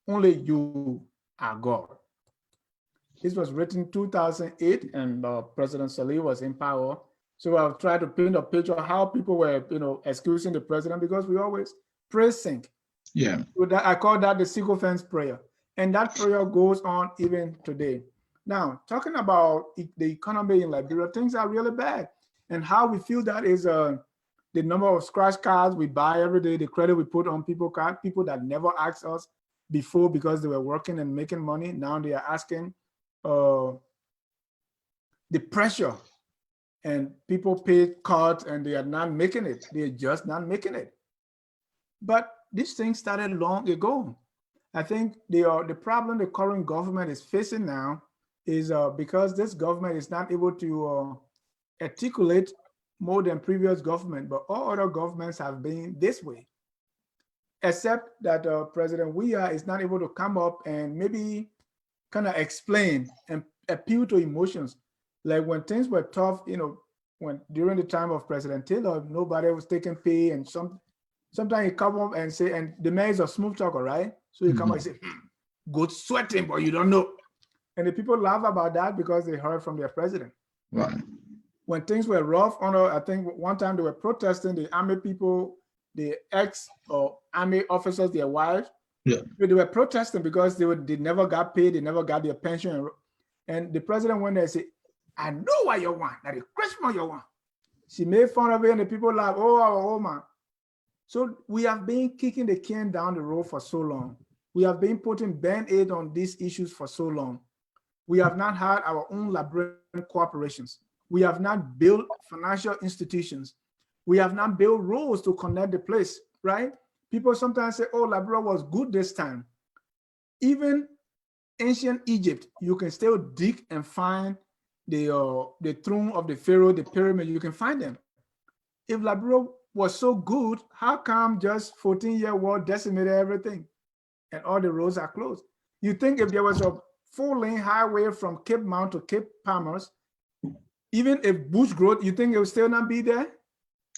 Only you are God. This was written 2008, and President Sieh was in power. So I've tried to paint a picture of how people were, excusing the president because we always praise sync. Yeah. So that, I call that the sycophants prayer. And that prayer goes on even today. Now, talking about the economy in Liberia, things are really bad. And how we feel that is the number of scratch cards we buy every day, the credit we put on people's cards, people that never asked us before because they were working and making money. Now they are asking the pressure, and people pay cards and they are not making it. They're just not making it. But this thing started long ago. I think the problem the current government is facing now is because this government is not able to articulate more than previous government, but all other governments have been this way, except that President Weah is not able to come up and maybe kind of explain and appeal to emotions. Like when things were tough, when during the time of President Taylor, nobody was taking pay, and sometimes he come up and say, and the man is a smooth talker, right? So he come up and say, go sweating, but you don't know. And the people laugh about that because they heard from their president. Right. When things were rough, I think one time they were protesting, the army people, the ex or army officers, their wives, yeah, they were protesting because they never got paid, they never got their pension. And the president went there and said, I know what you want, that is Christmas you want. She made fun of it and the people laughed, oh man. So we have been kicking the can down the road for so long. We have been putting band-aid on these issues for so long. We have not had our own Liberian corporations. We have not built financial institutions. We have not built roads to connect the place, right? People sometimes say, oh, Liberia was good this time. Even ancient Egypt, you can still dig and find the throne of the pharaoh, the pyramid, you can find them. If Liberia was so good, how come just 14-year war decimated everything and all the roads are closed? You think if there was a 4-lane highway from Cape Mount to Cape Palmers, even if bush growth, you think it will still not be there?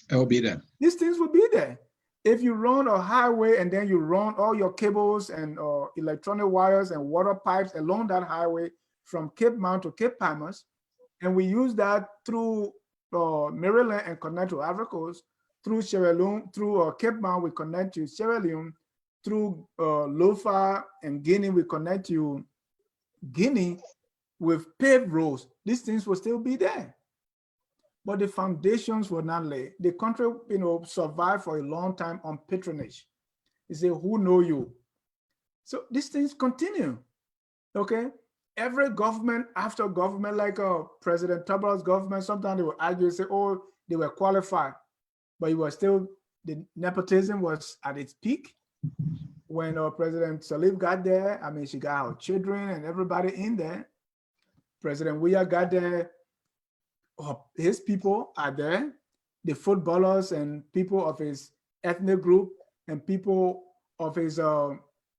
It will be there. These things will be there. If you run a highway and then you run all your cables and electronic wires and water pipes along that highway from Cape Mount to Cape Palmers, and we use that through Maryland and connect to Ivory Coast, through Sierra Leone, through Cape Mount, we connect to Sierra Leone, through Lofa and Guinea, we connect to Guinea with paved roads. These things will still be there. But the foundations were not laid. The country, survived for a long time on patronage. He say, who know you? So these things continue, okay? Every government after government, like President Tabar's government, sometimes they will argue and say, oh, they were qualified, but it was still, the nepotism was at its peak. When President Salif got there, I mean, she got her children and everybody in there. President Weah got there, his people are there, the footballers and people of his ethnic group and people of his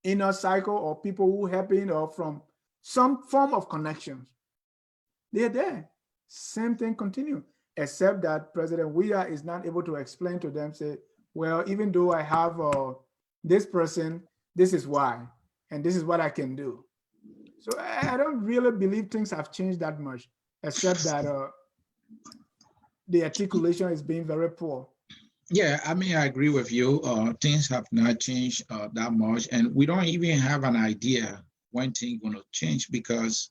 inner cycle or people who happen or from some form of connections. They're there. Same thing continue, except that President Weah is not able to explain to them, say, well, even though I have this person, this is why, and this is what I can do. So I don't really believe things have changed that much, except that the articulation is being very poor. Yeah, I mean, I agree with you. Things have not changed that much, and we don't even have an idea when things going to change because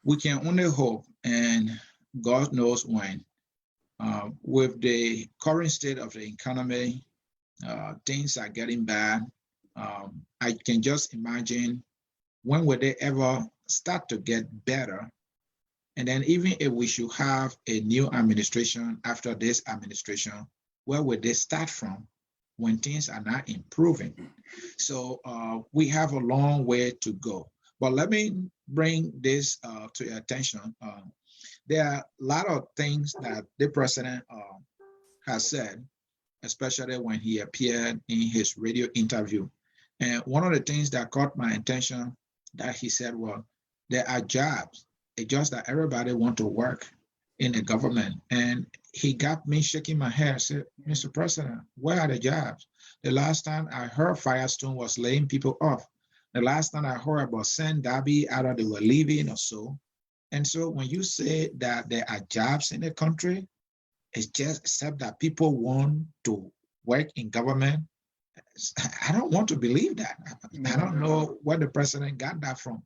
we can only hope, and God knows when. With the current state of the economy, things are getting bad. I can just imagine when will they ever start to get better? And then even if we should have a new administration after this administration, where would they start from when things are not improving? So we have a long way to go. But let me bring this to your attention. There are a lot of things that the president has said, especially when he appeared in his radio interview. And one of the things that caught my attention that he said, well, there are jobs. It's just that everybody want to work in the government. And he got me shaking my head, said, Mr. President, where are the jobs? The last time I heard Firestone was laying people off. The last time I heard about San Darby, either they were leaving or so. And so when you say that there are jobs in the country, it's just except that people want to work in government. I don't want to believe that. I don't know where the president got that from.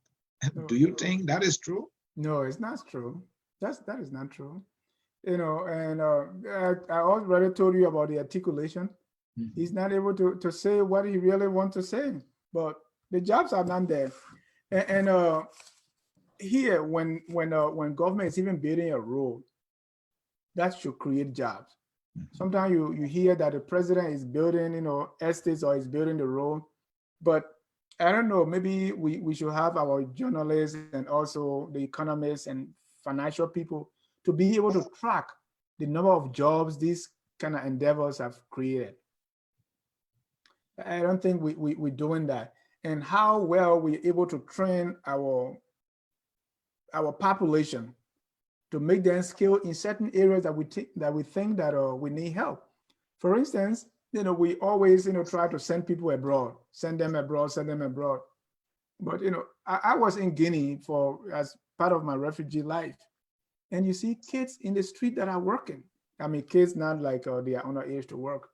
Do you think that is true? No, it's not true. That is not true. You know, and I already told you about the articulation. Mm-hmm. He's not able to say what he really wants to say, but the jobs are not there. And here, when government is even building a road, that should create jobs. Sometimes you hear that the president is building, estates or is building the road, but I don't know, maybe we should have our journalists and also the economists and financial people to be able to track the number of jobs these kind of endeavors have created. I don't think we're doing that. And how well we're able to train our population to make them skilled in certain areas that we think that we need help. For instance, we always try to send people abroad, send them abroad. But I was in Guinea as part of my refugee life, and you see kids in the street that are working. I mean, kids not like they are underage to work,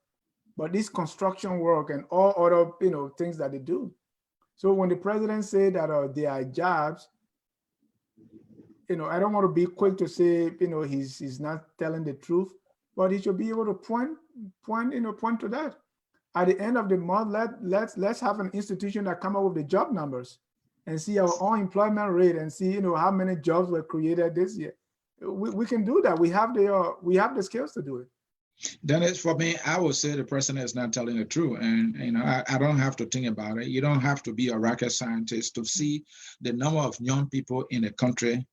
but this construction work and all other things that they do. So when the president said that there are jobs, I don't want to be quick to say, he's not telling the truth, but he should be able to point to that. At the end of the month, let's have an institution that come up with the job numbers and see our unemployment rate and see, how many jobs were created this year. We can do that. We have the skills to do it. Dennis, for me, I would say the president is not telling the truth. And, I don't have to think about it. You don't have to be a rocket scientist to see the number of young people in the country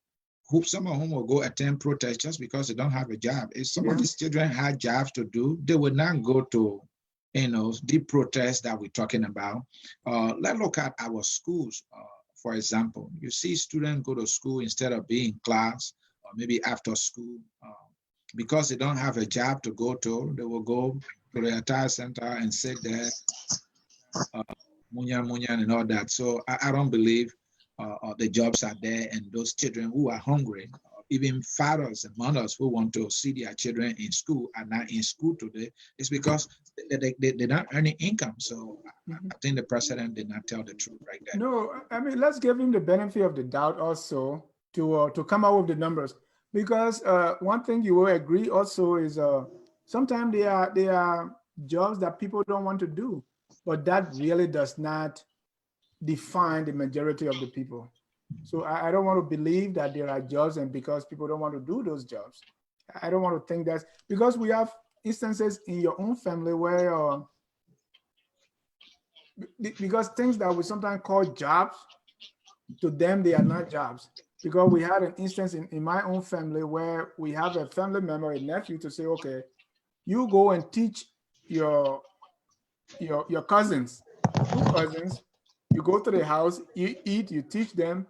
who some of whom will go attend protests just because they don't have a job. If some of these children had jobs to do, they would not go to, the protests that we're talking about. Let's look at our schools, for example. You see students go to school instead of being in class or maybe after school. Because they don't have a job to go to, they will go to the attire center and sit there, munyan and all that. So I don't believe the jobs are there, and those children who are hungry, even fathers and mothers who want to see their children in school are not in school today. It's because they're not earning income. So I think the president did not tell the truth right there. No, I mean, let's give him the benefit of the doubt also to come out with the numbers. Because one thing you will agree also is sometimes there are jobs that people don't want to do. but that really does not define the majority of the people. So I don't want to believe that there are jobs and because people don't want to do those jobs. I don't want to think that's because we have instances in your own family where because things that we sometimes call jobs, to them they are not jobs. Because we had an instance in my own family where we have a family member, a nephew, to say, okay, you go and teach your cousins, two cousins, you go to the house, you eat, you teach them,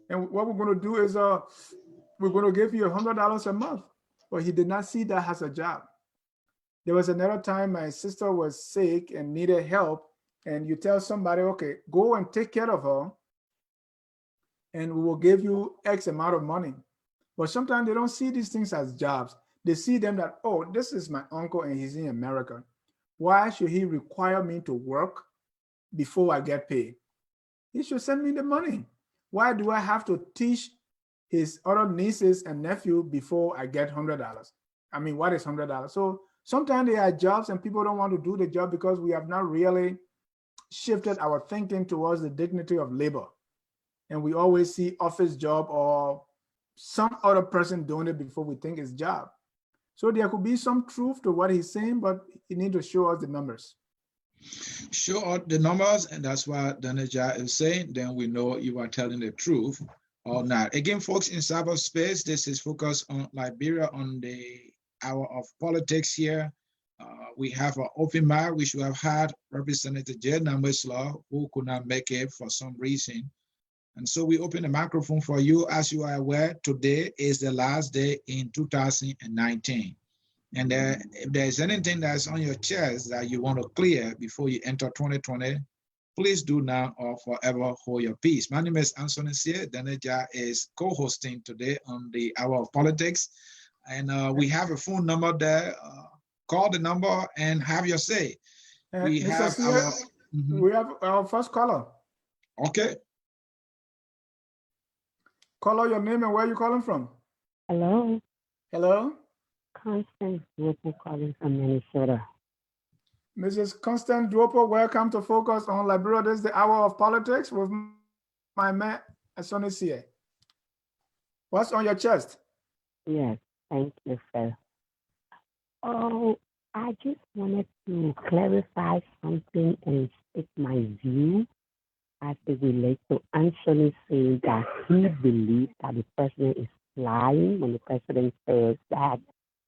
and what we're going to do is we're going to give you $100 a month. But he did not see that as a job. There was another time my sister was sick and needed help, and you tell somebody, okay, go and take care of her, and we will give you X amount of money. But sometimes they don't see these things as jobs. They see them that, oh, this is my uncle and he's in America. Why should he require me to work before I get paid? He should send me the money. Why do I have to teach his other nieces and nephew before I get $100? I mean, what is $100? So sometimes there are jobs and people don't want to do the job because we have not really shifted our thinking towards the dignity of labor. And we always see office job or some other person doing it before we think it's job. So there could be some truth to what he's saying, but you need to show us the numbers. Show out the numbers, and that's what Daneja is saying. Then we know you are telling the truth or not. Again, folks, in cyberspace, this is focused on Liberia on the hour of politics here. We have an open mic, which we have had Representative Jed Namweslaw, who could not make it for some reason. And so we open the microphone for you. As you are aware, today is the last day in 2019. And if there's anything that's on your chest that you want to clear before you enter 2020, please do now or forever hold your peace. My name is Ansony Sieh. Daneja is co-hosting today on the Hour of Politics. And we have a phone number there. Call the number and have your say. We have we have our first caller. Okay. Caller, your name and where you calling from? Hello. Hello. Constant Duopo calling from Minnesota. Mrs. Constant Duopo, welcome to Focus on Liberia. This is the Hour of Politics with my man, Ansony Sieh. What's on your chest? Yes, thank you, sir. Oh, I just wanted to clarify something and state my view as it relates to Ansony saying that he believes that the president is lying when the president says that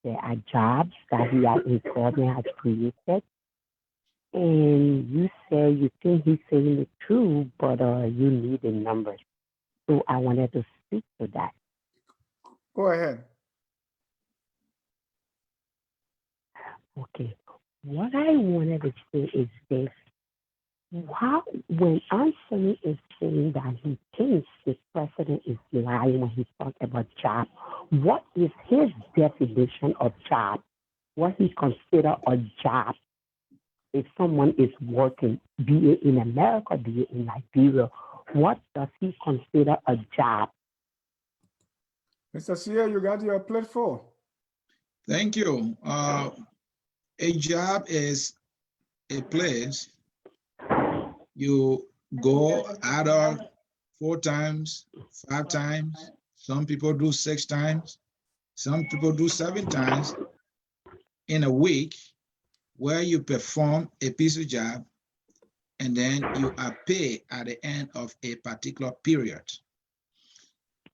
there are jobs that he has installed and has created. And you say you think he's saying the truth, but you need the numbers. So I wanted to speak to that. Go ahead. Okay. What I wanted to say is this. When Ansony is saying that he thinks the president is lying when he talks about job, what is his definition of job? What he considers a job? If someone is working, be it in America, be it in Liberia, what does he consider a job? Mr. Sieh, you got your plate full. Thank you. A job is a place you go either 4 times, 5 times. Some people do 6 times. Some people do 7 times in a week, where you perform a piece of job and then you are paid at the end of a particular period.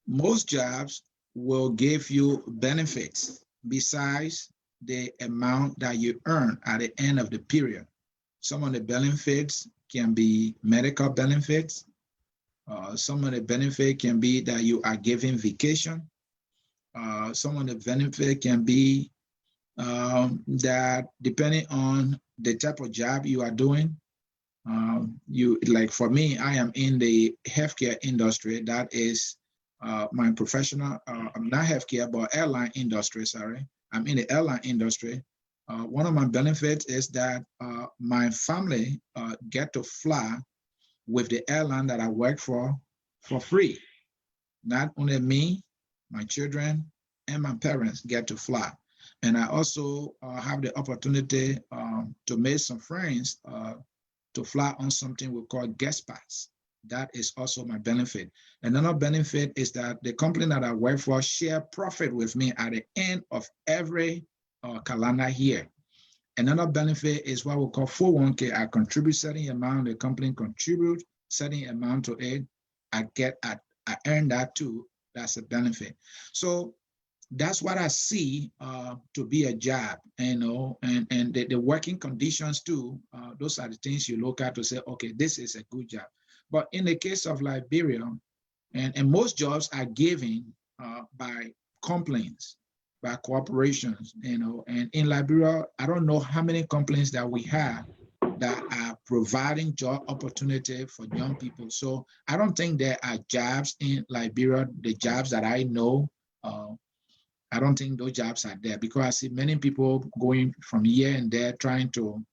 Most jobs will give you benefits besides the amount that you earn at the end of the period. Some of the benefits can be medical benefits. Some of the benefit can be that you are given vacation. Some of the benefit can be that depending on the type of job you are doing, like for me, I am in the healthcare industry. That is my professional, I'm not healthcare, but airline industry, sorry. I'm in the airline industry. One of my benefits is that my family get to fly with the airline that I work for free. Not only me, my children, and my parents get to fly. And I also have the opportunity to make some friends to fly on something we call guest pass. That is also my benefit. Another benefit is that the company that I work for share profit with me at the end of every calendar year. Another benefit is what we call 401k. I contribute certain amount, the company contribute certain amount to it. I earn that too. That's a benefit. So that's what I see to be a job, and the working conditions too. Those are the things you look at to say, okay, this is a good job. But in the case of Liberia, and most jobs are given by complaints, by corporations, and in Liberia, I don't know how many complaints that we have that are providing job opportunity for young people. So I don't think there are jobs in Liberia, the jobs that I know, I don't think those jobs are there, because I see many people going from here and there trying to,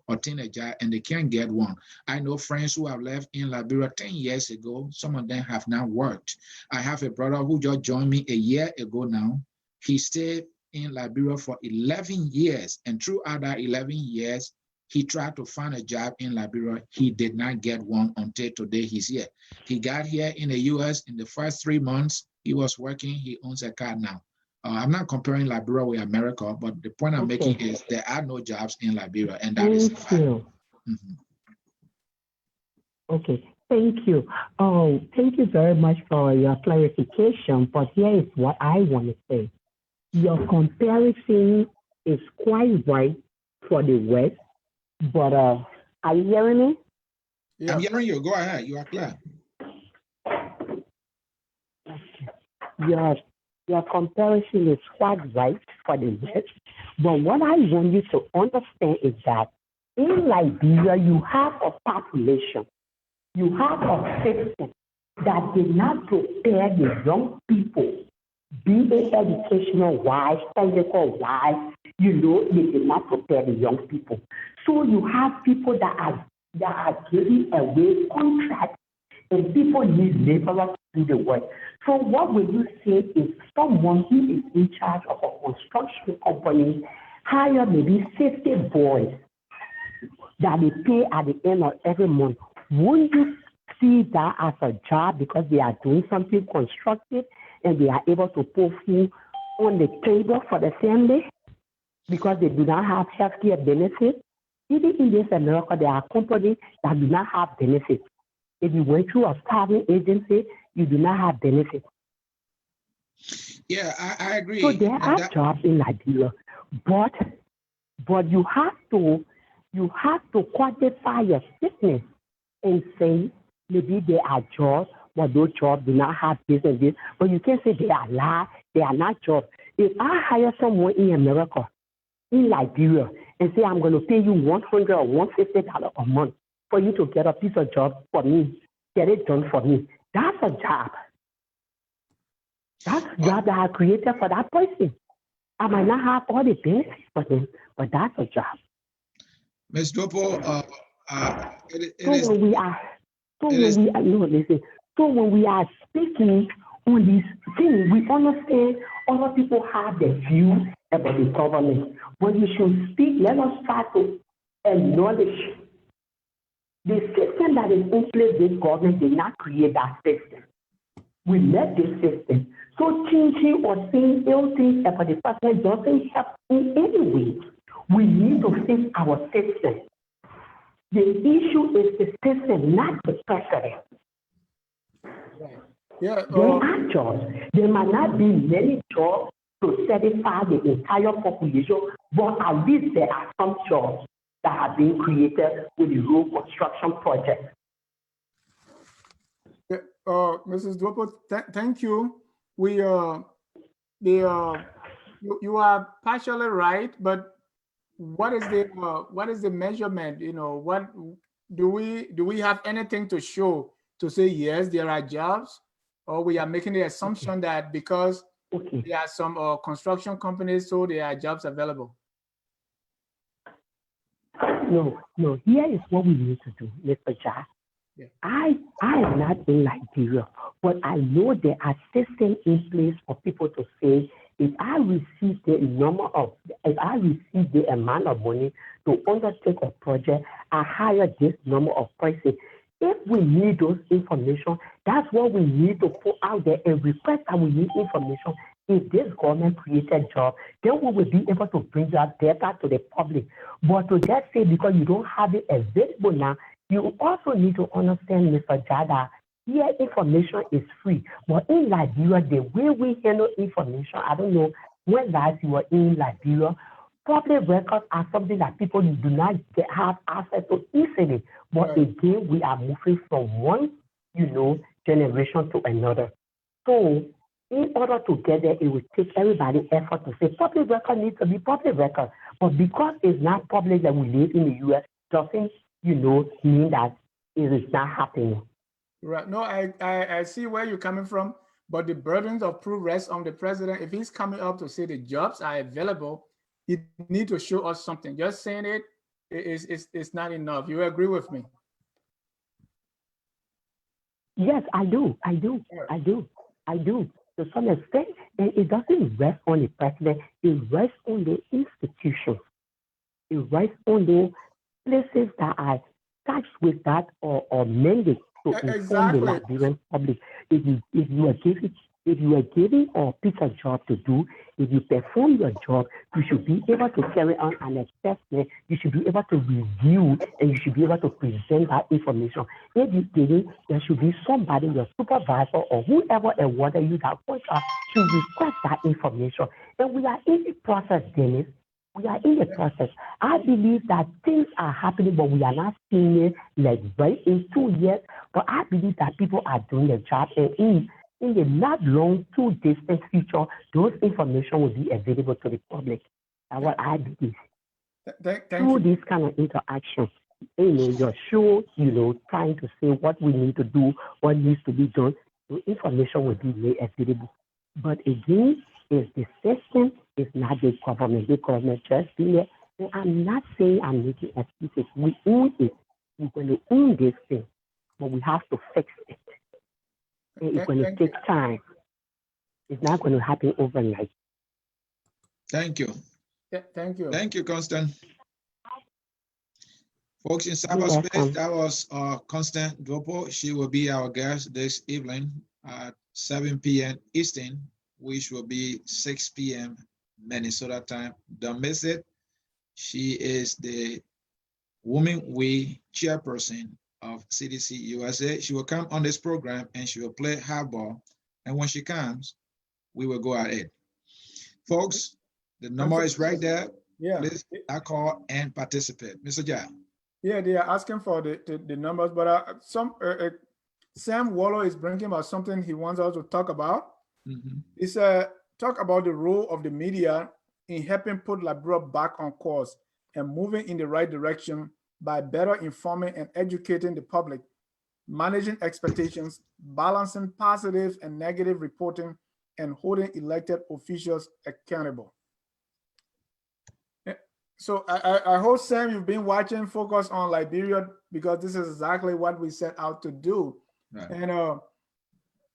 obtain a job, and they can't get one. I know friends who have left in Liberia 10 years ago. Some of them have not worked. I have a brother who just joined me a year ago now. He stayed in Liberia for 11 years, and throughout that 11 years, he tried to find a job in Liberia. He did not get one until today he's here. He got here in the US in the first 3 months. He was working. He owns a car now. I'm not comparing Liberia with America, but the point I'm making is there are no jobs in Liberia, and that is a fact. Mm-hmm. Okay, thank you. Oh, thank you very much for your clarification, but here is what I want to say. Your comparison is quite right for the West, but are you hearing me? Yeah. I'm hearing you. Go ahead. You are clear. Your comparison is quite right for the West, but what I want you to understand is that in Liberia, you have a population, you have a system that did not prepare the young people, be it educational-wise, technical-wise, they did not prepare the young people. So you have people that are giving away contracts, and people need laborers to do the work. So what will you say if someone who is in charge of a construction company hire maybe 50 boys that they pay at the end of every month? Wouldn't you see that as a job because they are doing something constructive and they are able to put food on the table for the family because they do not have healthcare benefits? Even in this America, there are companies that do not have benefits. If you went through a staffing agency, you do not have benefits. Yeah, I agree. So there are jobs in Liberia, but you have to quantify your statement and say maybe there are jobs, but those jobs do not have this and this. But you can't say they are not jobs. If I hire someone in America, in Liberia, and say I'm going to pay you $100 or $150 a month for you to get a piece of job for me, get it done for me, that's a job. That's a job that I created for that person. I might not have all the benefits for them, but that's a job. Ms. Dopo, So when we are speaking on this thing, we understand other people have their view about the government. When you should speak, let us try to acknowledge the system that is in place. This government did not create that system. We met this system. So changing or saying ill things about the person doesn't help in any way. We need to fix our system. The issue is the system, not the president. Yeah, there are jobs. There might not be many jobs to satisfy the entire population, but at least there are some jobs that have been created with the road construction project. Mrs. Dopo, thank you. You are partially right, but what is the measurement? What do we have anything to show to say yes, there are jobs, or we are making the assumption that because there are some construction companies, so there are jobs available? No. Here is what we need to do, Mr. Jah. Yeah. I am not in Liberia, but I know there are systems in place for people to say if I receive the amount of money to undertake a project, I hire this number of person. If we need those information, that's what we need to put out there and request that we need information. If this government created job, then we will be able to bring that data to the public. But to just say because you don't have it available now, you also need to understand, Mr. Jada, here information is free. But in Liberia, the way we handle information, I don't know when last you were in Liberia, public records are something that people do not have access to easily. But Right. again, we are moving from one, generation to another. So in order to get there, it will take everybody effort to say public record needs to be public record. But because it's not public that we live in the US, doesn't, mean that it is not happening. Right. No, I see where you're coming from, but the burdens of proof rests on the president. If he's coming up to say the jobs are available, he need to show us something. Just saying it's not enough. You agree with me? Yes, I do. To some extent, and it doesn't rest on the president, it rests on the institutions. It rests on the places that are tasked with that or mandate to inform the Exactly. Liberian public. If you are given a piece of job to do, if you perform your job, you should be able to carry on an assessment. You should be able to review and you should be able to present that information. If you didn't, there should be somebody, your supervisor or whoever awarded you that contract should request that information. And we are in the process, Dennis. We are in the process. I believe that things are happening, but we are not seeing it like right in 2 years. But I believe that people are doing their job, and in the not long, too distant future, those information will be available to the public. That's what I believe. Thank Through you. this kind of interaction, you're sure, trying to say what we need to do, what needs to be done, the information will be made available. But again, it's the system, it's not the government. The government just be there. And I'm not saying I'm making excuses. We own it. We're going to own this thing, but we have to fix it. And it's going to take time. It's not going to happen overnight. Thank you. Yeah, thank you. Thank you, Constant. Folks in You're cyberspace, welcome. that was Constant Dopo. She will be our guest this evening at 7 p.m. Eastern, which will be 6 p.m. Minnesota time. Don't miss it. She is the Women We chairperson of CDC USA. She will come on this program and she will play hardball. And when she comes, we will go at it. Folks, the number is right there. Yeah. Please call and participate. Mr. Jai. Yeah, they are asking for the numbers, but Sam Waller is bringing about something he wants us to talk about. Mhm. It's talk about the role of the media in helping put Liberia back on course and moving in the right direction by better informing and educating the public, managing expectations, balancing positive and negative reporting, and holding elected officials accountable. So I hope, Sam, you've been watching Focus on Liberia, because this is exactly what we set out to do. Right. And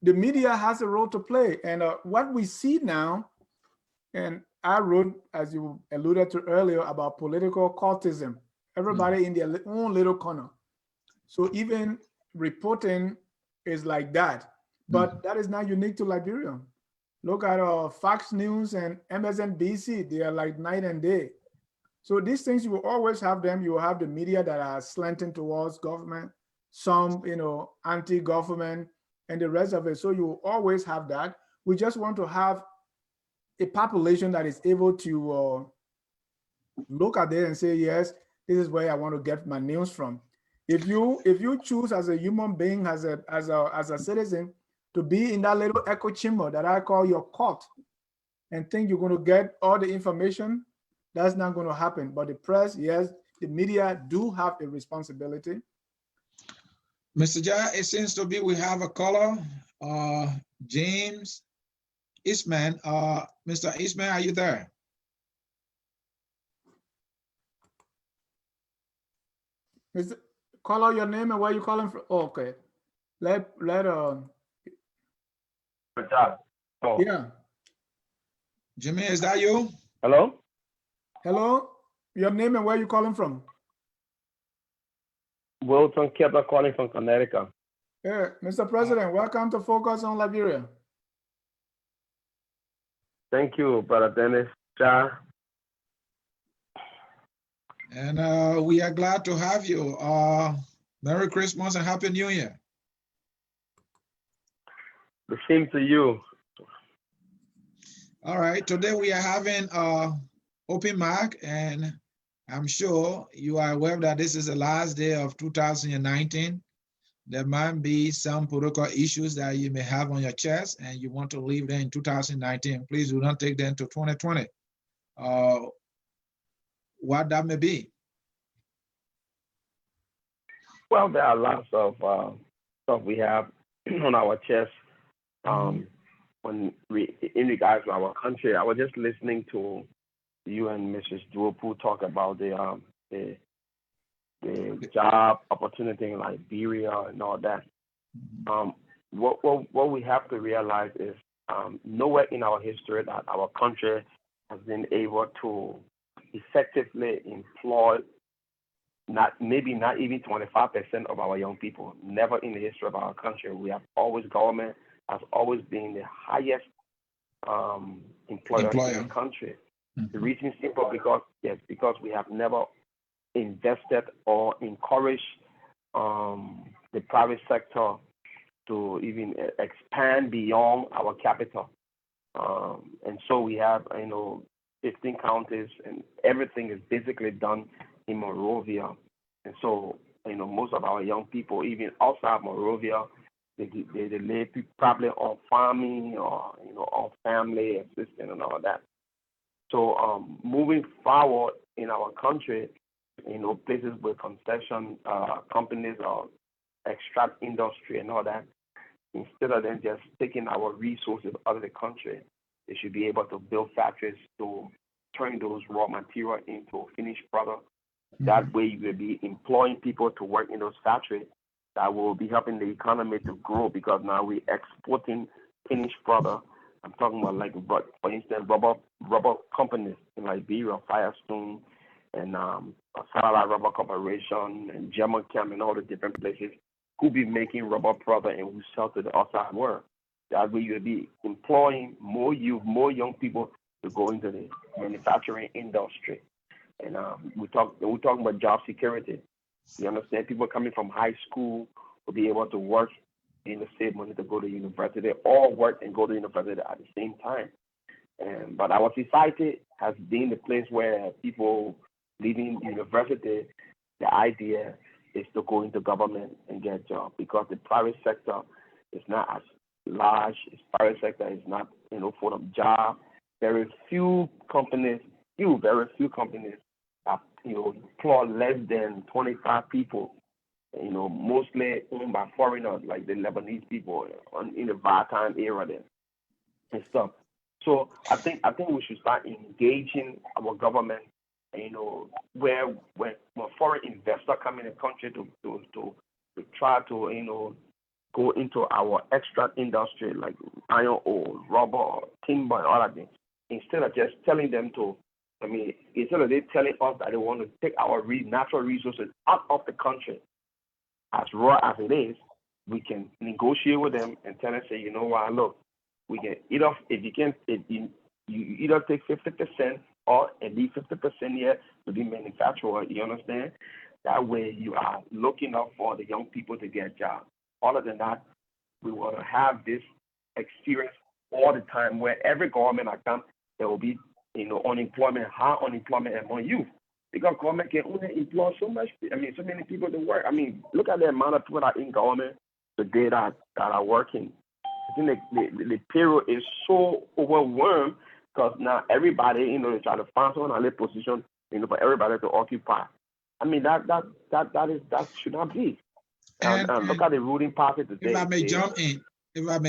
the media has a role to play. And what we see now, and I wrote, as you alluded to earlier, about political cultism, everybody in their own little corner. So even reporting is like that, but that is not unique to Liberia. Look at Fox News and MSNBC, they are like night and day. So these things, you will always have them. You will have the media that are slanting towards government, some, anti-government, and the rest of it. So you will always have that. We just want to have a population that is able to look at it and say, yes, this is where I want to get my news from. If you choose as a human being, as a citizen, to be in that little echo chamber that I call your cult, and think you're going to get all the information, that's not going to happen. But the press, yes, the media do have a responsibility. Mr. Jai, it seems to be we have a caller, James Eastman. Mr. Eastman, are you there? Call out your name and where you calling from. Oh, okay. Good job. So, Yeah. Jimmy, is that you? Hello? Hello, your name and where you calling from? Wilson Kepler calling from Connecticut. Hey, Mr. President, welcome to Focus on Liberia. Thank you, Brother Dennis. Ja. And we are glad to have you. Merry Christmas and Happy New Year. The same to you. All right, today we are having open mic, and I'm sure you are aware that this is the last day of 2019. There might be some political issues that you may have on your chest and you want to leave them in 2019. Please do not take them to 2020. What that may be. Well, there are lots of stuff we have on our chest. When we, in regards to our country, I was just listening to you and Mrs. Duopu talk about the job opportunity in Liberia and all that. What we have to realize is nowhere in our history that our country has been able to effectively employ not even 25% of our young people. Never in the history of our country. We have always, government has always been the highest employer in the country. The reason is simple because we have never invested or encouraged the private sector to even expand beyond our capital. And so we have 15 counties, and everything is basically done in Monrovia. And so most of our young people, even outside Monrovia, they live probably on farming or on family assistance and all that. So moving forward in our country, places with concession companies or extract industry and all that, instead of them just taking our resources out of the country, they should be able to build factories to turn those raw material into finished product. That way you will be employing people to work in those factories that will be helping the economy to grow, because now we're exporting finished product. I'm talking about, for instance, rubber companies in Liberia, Firestone, and Satellite Rubber Corporation, and German Chem, and all the different places who be making rubber product and who sell to the outside world. That way you'll be employing more young people to go into the manufacturing industry. And we're talking about job security. You understand? People coming from high school will be able to work and save money to go to university, or work and go to university at the same time. But our society has been the place where people leaving university, the idea is to go into government and get a job, because the private sector is not as large. The private sector is not for the job. Very few companies that employ less than 25 people. Mostly owned by foreigners, like the Lebanese people in the Bataan area there and stuff. So I think we should start engaging our government, where when foreign investors come in the country to try to go into our extract industry like iron ore, rubber, timber, and all that things. Instead of just telling them instead of they telling us that they want to take our natural resources out of the country, as raw as it is, we can negotiate with them and tell them, say, you know what, look, we can you either take 50% or leave 50% here to be manufacturer. You understand? That way you are looking out for the young people to get jobs. Other than that, we want to have this experience all the time where every government account there will be unemployment, high unemployment among youth. Because government can only employ so many people to work. Look at the amount of people that are in government today that are working. I think the payroll is so overwhelmed because now everybody, they try to find someone in a position, for everybody to occupy. That should not be. And look at the ruling party today. If I may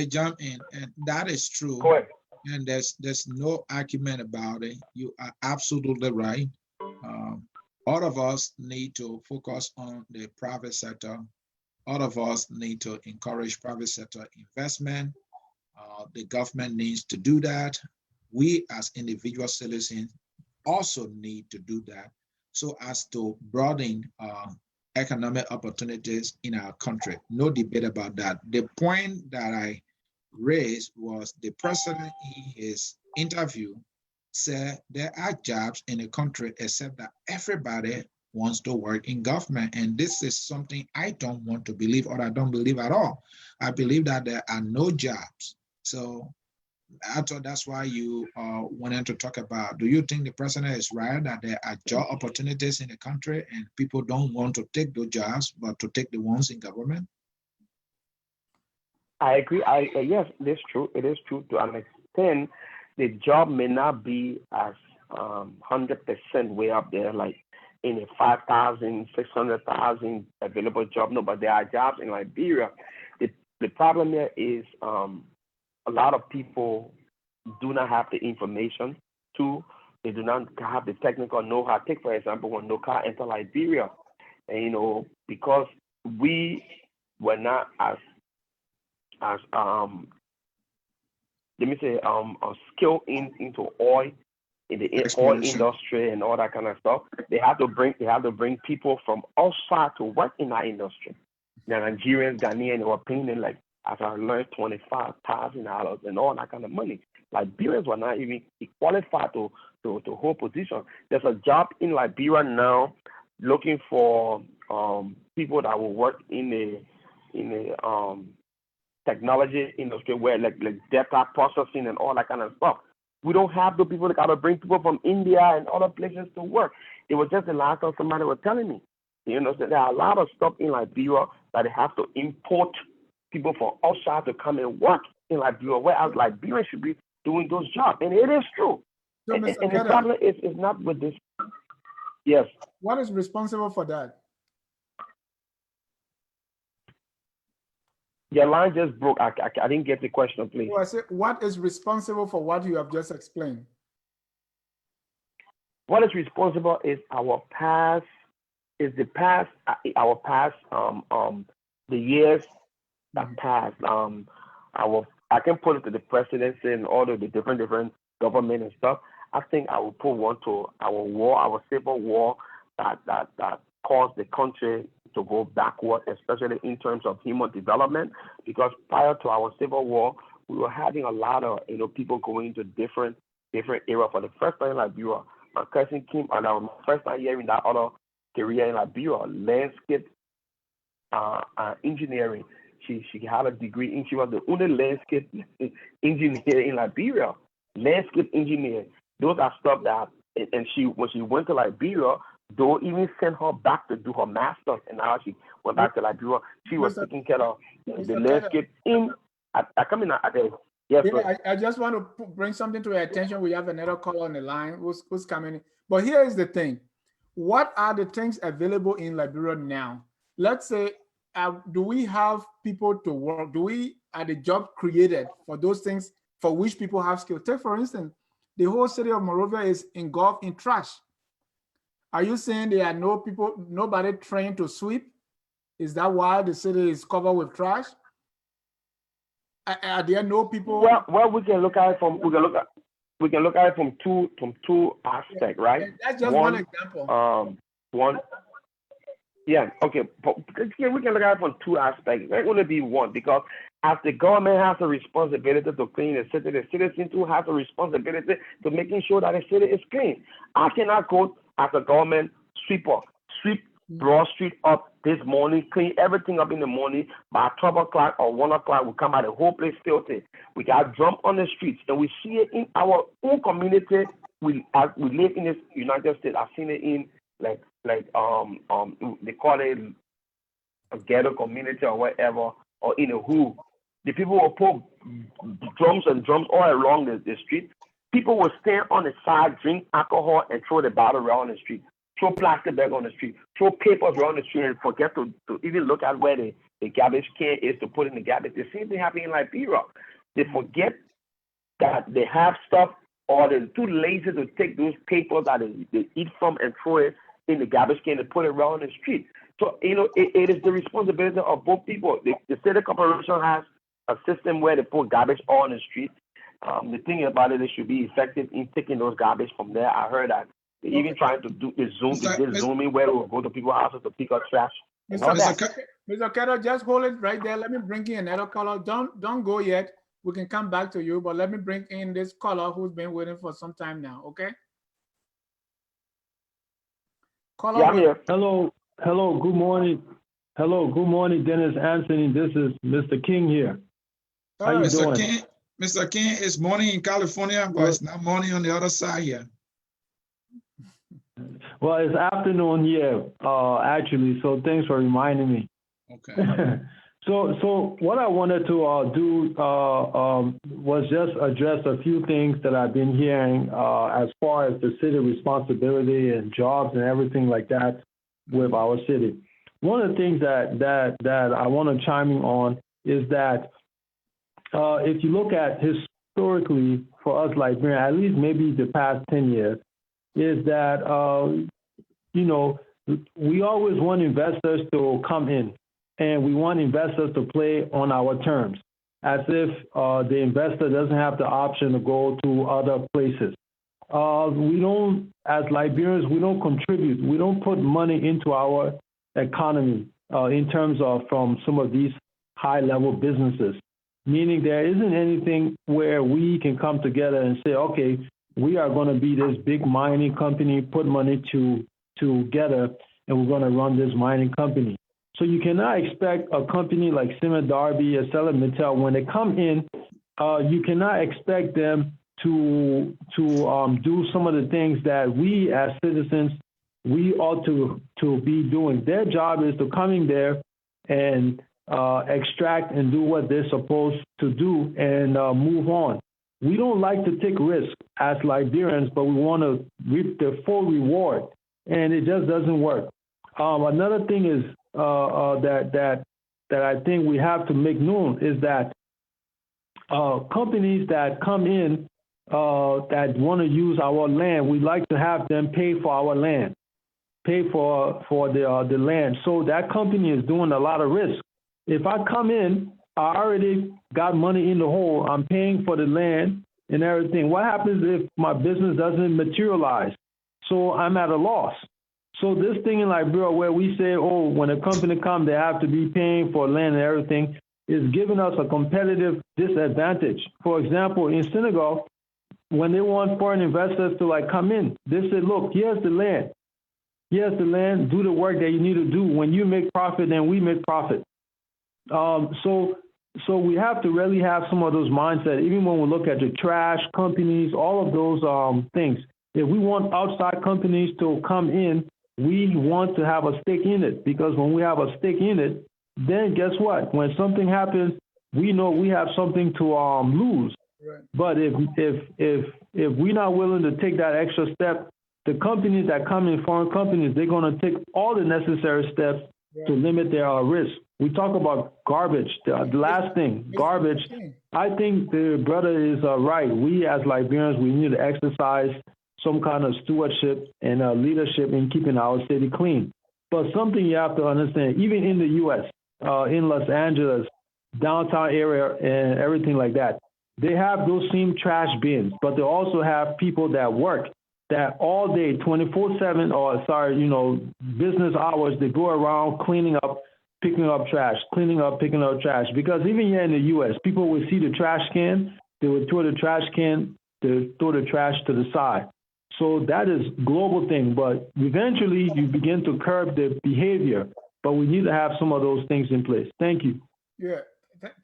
jump in, and that is true. Go ahead. And there's no argument about it. You are absolutely right. All of us need to focus on the private sector. All of us need to encourage private sector investment. The government needs to do that. we as individual citizens also need to do that so as to broaden economic opportunities in our country. No debate about that. The point that I raised was the president in his interview said there are jobs in the country except that everybody wants to work in government. And this is something I don't want to believe, or I don't believe at all. I believe that there are no jobs. So I thought that's why you wanted to talk about, do you think the president is right that there are job opportunities in the country and people don't want to take those jobs, but to take the ones in government? I agree. Yes, it is true. It is true to an extent. The job may not be as 100% way up there, like in a 5,000, 600,000 available job. No, but there are jobs in Liberia. The problem here is a lot of people do not have the information to. They do not have the technical know-how. Take, for example, when Noka entered Liberia, and, because we were not as let me say skilled into oil in the oil industry and all that kind of stuff. They have to bring people from outside to work in that industry. The Nigerians, Ghanaians, they were paying them, like, as I learned, $25,000 and all that kind of money. Liberians were not even qualified to hold position. There's a job in Liberia now looking for people that will work in the technology industry, where like data processing and all that kind of stuff. We don't have the people that got to bring people from India and other places to work. It was just the last time somebody was telling me, so there are a lot of stuff in Liberia that they have to import people from outside to come and work in Liberia, whereas Liberia should be doing those jobs. And it is true. So, and the problem is not with this. Yes. What is responsible for that? Your line just broke. I didn't get the question, please. So I said, what is responsible for what you have just explained? What is responsible is our past, the years that passed. I can put it to the presidency and all of the different government and stuff. I think I will put one to our civil war that caused the country to go backward, especially in terms of human development, because prior to our civil war, we were having a lot of people going into different areas. For the first time in Liberia, my cousin came, and my first time hearing that other career in Liberia, landscape engineering. She had a degree, and she was the only landscape engineer in Liberia. Landscape engineer. Those are stuff that, and when she went to Liberia, they even sent her back to do her master's, and now she went back to Liberia. She was taking care of the landscape in. I come in at the. Yes, yeah, I just want to bring something to your attention. We have another caller on the line who's coming in. But here is the thing. What are the things available in Liberia now? Let's say, do we have people to work? Are the job created for those things for which people have skill? Take, for instance, the whole city of Monrovia is engulfed in trash. Are you saying there are nobody trained to sweep? Is that why the city is covered with trash? Are there no people? Well, we can look at it from two aspects, right? That's just one example. Yeah, okay. But we can look at it from two aspects. There only be one, because as the government has a responsibility to clean the citizen too has a responsibility to making sure that the city is clean. I cannot go as a government sweep Broad Street up this morning, clean everything up in the morning. By 12 o'clock or 1 o'clock, we come out, the whole place filthy. We got drum on the streets, and we see it in our own community. We live in this United States. I've seen it in they call it a ghetto community or whatever, or in a hood. The people will put drums all along the street. People will stand on the side, drink alcohol, and throw the bottle around the street. Throw plastic bag on the street, throw papers around the street, and forget to even look at where the garbage can is to put in the garbage. The same thing happening in Liberia. They forget that they have stuff, or they're too lazy to take those papers that they eat from and throw it in the garbage can and put it around the street. So, it is the responsibility of both people. The city corporation has a system where they put garbage on the street. The thing about it, they should be effective in taking those garbage from there. I heard that they're even trying to do the zooming where we'll go to people's houses to pick up trash. Mr. Kettle, just hold it right there. Let me bring in another caller. Don't go yet. We can come back to you, but let me bring in this caller who's been waiting for some time now. Okay. Caller, yeah, I'm here. Hello, good morning. Hello, good morning, Dennis Ansony. This is Mr. King here. How you doing? Mr. King, it's morning in California, but it's not morning on the other side here. Well, it's afternoon here, actually, so thanks for reminding me. Okay. So what I wanted to do was just address a few things that I've been hearing as far as the city responsibility and jobs and everything like that with our city. One of the things that I want to chime in on is that if you look at historically for us Liberians, at least maybe the past 10 years, is that, we always want investors to come in and we want investors to play on our terms, as if the investor doesn't have the option to go to other places. We don't, as Liberians, we don't contribute. We don't put money into our economy in terms of from some of these high-level businesses, meaning there isn't anything where we can come together and say, okay, we are going to be this big mining company, put money together, and we're going to run this mining company. So you cannot expect a company like Siemens Darby or ArcelorMittal, when they come in, you cannot expect them to do some of the things that we as citizens, we ought to be doing. Their job is to come in there and extract and do what they're supposed to do and move on. We don't like to take risks as Liberians, but we want to reap the full reward, and it just doesn't work. Another thing is that I think we have to make known is that companies that come in that want to use our land, we like to have them pay for our land, pay for the land. So that company is doing a lot of risk. If I come in, I already got money in the hole. I'm paying for the land and everything. What happens if my business doesn't materialize? So I'm at a loss. So this thing in Liberia where we say, oh, when a company comes, they have to be paying for land and everything, is giving us a competitive disadvantage. For example, in Senegal, when they want foreign investors to come in, they say, look, here's the land. Here's the land. Do the work that you need to do. When you make profit, then we make profit. So we have to really have some of those mindsets, even when we look at the trash companies, all of those things. If we want outside companies to come in, we want to have a stake in it, because when we have a stake in it, then guess what? When something happens, we know we have something to lose. Right. But if we're not willing to take that extra step, the companies that come in, foreign companies, they're going to take all the necessary steps to limit their risk. We talk about garbage. The last thing, garbage. I think the brother is right. We as Liberians, we need to exercise some kind of stewardship and leadership in keeping our city clean. But something you have to understand, even in the U.S., in Los Angeles, downtown area and everything like that, they have those same trash bins, but they also have people that work that all day, 24/7, or business hours, they go around cleaning up, picking up trash, cleaning up, picking up trash. Because even here in the U.S., people would see the trash can, they would throw the trash can, they throw the trash to the side. So that is a global thing, but eventually you begin to curb the behavior, but we need to have some of those things in place. Thank you. Yeah,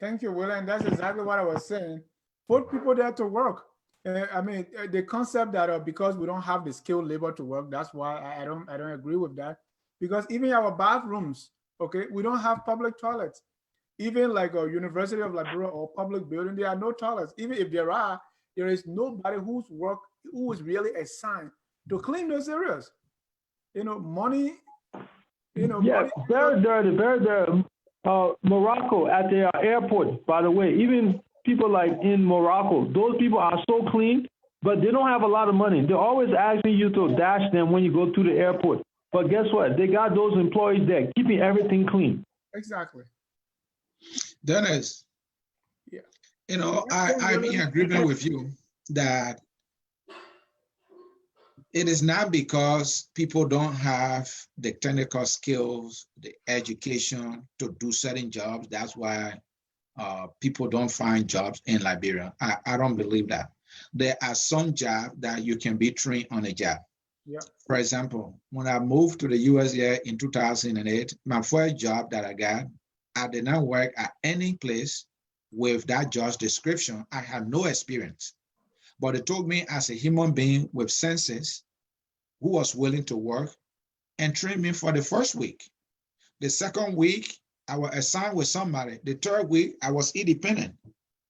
thank you, Will, and that's exactly what I was saying. Put people there to work. I mean, the concept that because we don't have the skilled labor to work, that's why I don't agree with that. Because even our bathrooms, okay, we don't have public toilets. Even like a University of Liberia or public building, there are no toilets. Even if there is nobody who is really assigned to clean those areas. Money. Yeah, very dirty, very dirty. Morocco at the airport, by the way, even people like in Morocco, those people are so clean, but they don't have a lot of money. They're always asking you to dash them when you go to the airport. But guess what? They got those employees there keeping everything clean. Exactly. Dennis. Yeah. You know, I'm in agreement with you that it is not because people don't have the technical skills, the education to do certain jobs. That's why people don't find jobs in Liberia. I don't believe that. There are some jobs that you can be trained on a job. Yeah. For example, when I moved to the US here in 2008, my first job that I got, I did not work at any place with that job description. I had no experience, but it took me as a human being with senses who was willing to work and train me for the first week. The second week, I was assigned with somebody. The third week, I was independent.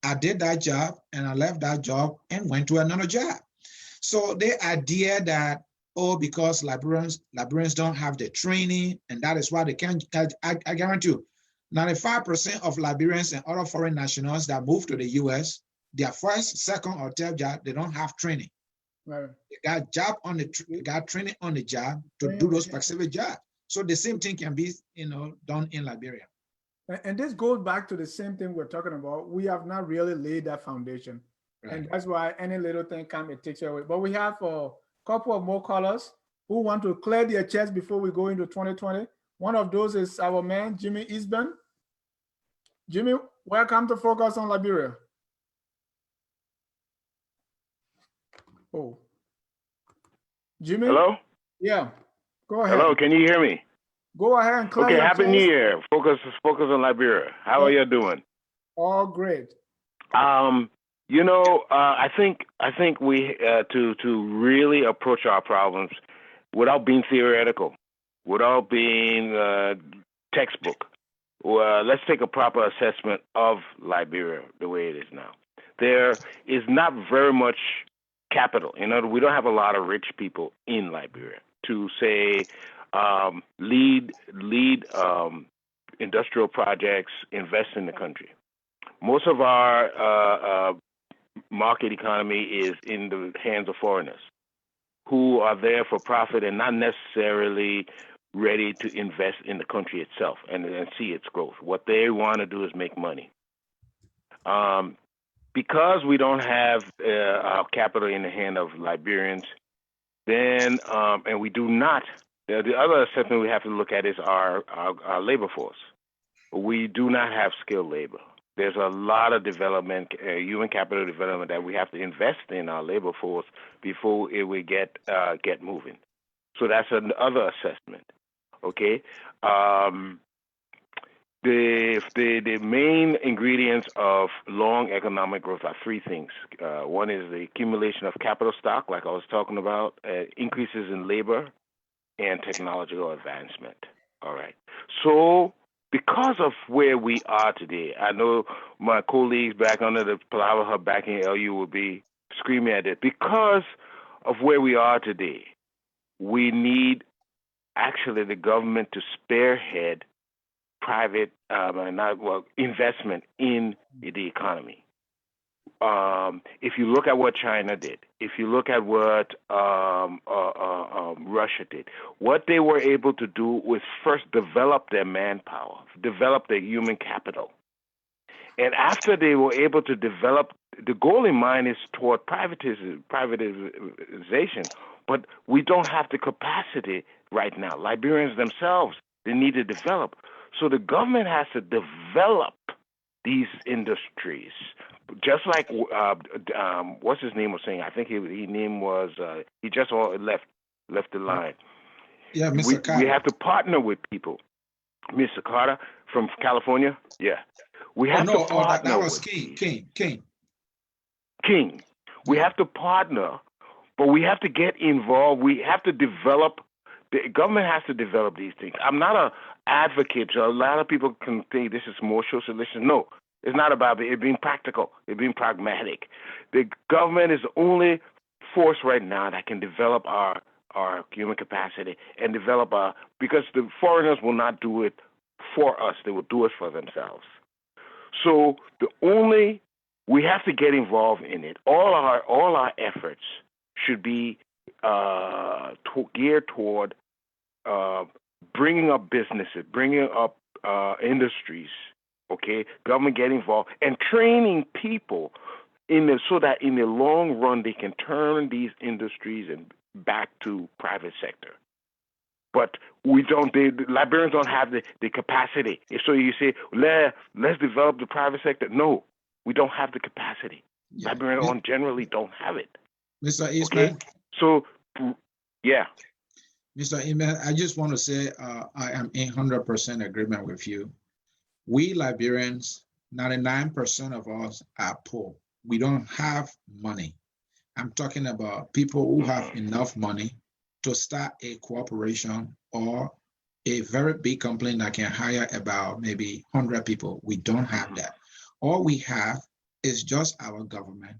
I did that job and I left that job and went to another job. So the idea that, oh, because Liberians don't have the training and that is why they can't, I guarantee you, 95% of Liberians and other foreign nationals that move to the US, their first, second, or third job, they don't have training. Right. They got training on the job to do those specific jobs. So the same thing can be, done in Liberia. And this goes back to the same thing we're talking about. We have not really laid that foundation. Right. And that's why any little thing it takes away. But we have a couple of more callers who want to clear their chest before we go into 2020. One of those is our man, Jimmy Eastburn. Jimmy, welcome to Focus on Liberia. Oh. Jimmy? Hello? Yeah, go ahead. Hello, can you hear me? Go ahead and clear Okay, your Happy chest. New Year. Focus on Liberia. How are you doing? All great. I think we to really approach our problems without being theoretical, without being textbook. Let's take a proper assessment of Liberia the way it is now. There is not very much capital. We don't have a lot of rich people in Liberia to say lead industrial projects, invest in the country. Most of our market economy is in the hands of foreigners who are there for profit and not necessarily ready to invest in the country itself and see its growth. What they want to do is make money. Because we don't have our capital in the hand of Liberians, then and we do not. The other assessment we have to look at is our labor force. We do not have skilled labor. There's a lot of development, human capital development, that we have to invest in our labor force before it will get moving. So that's another assessment. Okay. The main ingredients of long economic growth are three things. One is the accumulation of capital stock, like I was talking about, increases in labor, and technological advancement. All right. So because of where we are today, I know my colleagues back under the Palawa Hub back in LU will be screaming at it. Because of where we are today, we need actually the government to spearhead private investment in the economy. If you look at what China did, if you look at what Russia did, what they were able to do was first develop their manpower, develop their human capital. And after they were able to develop, the goal in mind is toward privatization, but we don't have the capacity right now. Liberians themselves, they need to develop. So the government has to develop these industries. Just like what's his name was saying, I think his name was he just left the line. Yeah, Mr. Carter. We have to partner with people. Mr. Carter from California. Yeah, we have to partner. That was with King. We have to partner, but we have to get involved. We have to develop. The government has to develop these things. I'm not an advocate. A lot of people can think this is more socialistic. No. It's not about it being practical. It's being pragmatic. The government is the only force right now that can develop our human capacity and develop because the foreigners will not do it for us. They will do it for themselves. So we have to get involved in it. All our efforts should be geared toward bringing up businesses, bringing up industries, Okay, government get involved and training people so that in the long run they can turn these industries and back to private sector. But we don't. The Liberians don't have the capacity. So you say, let's develop the private sector. No, we don't have the capacity. Yeah. Liberians generally don't have it. Mr. Eastman. Okay, so yeah. Mr. Eastman, I just want to say I am in 100% agreement with you. We Liberians, 99% of us are poor. We don't have money. I'm talking about people who have enough money to start a corporation or a very big company that can hire about maybe 100 people. We don't have that. All we have is just our government,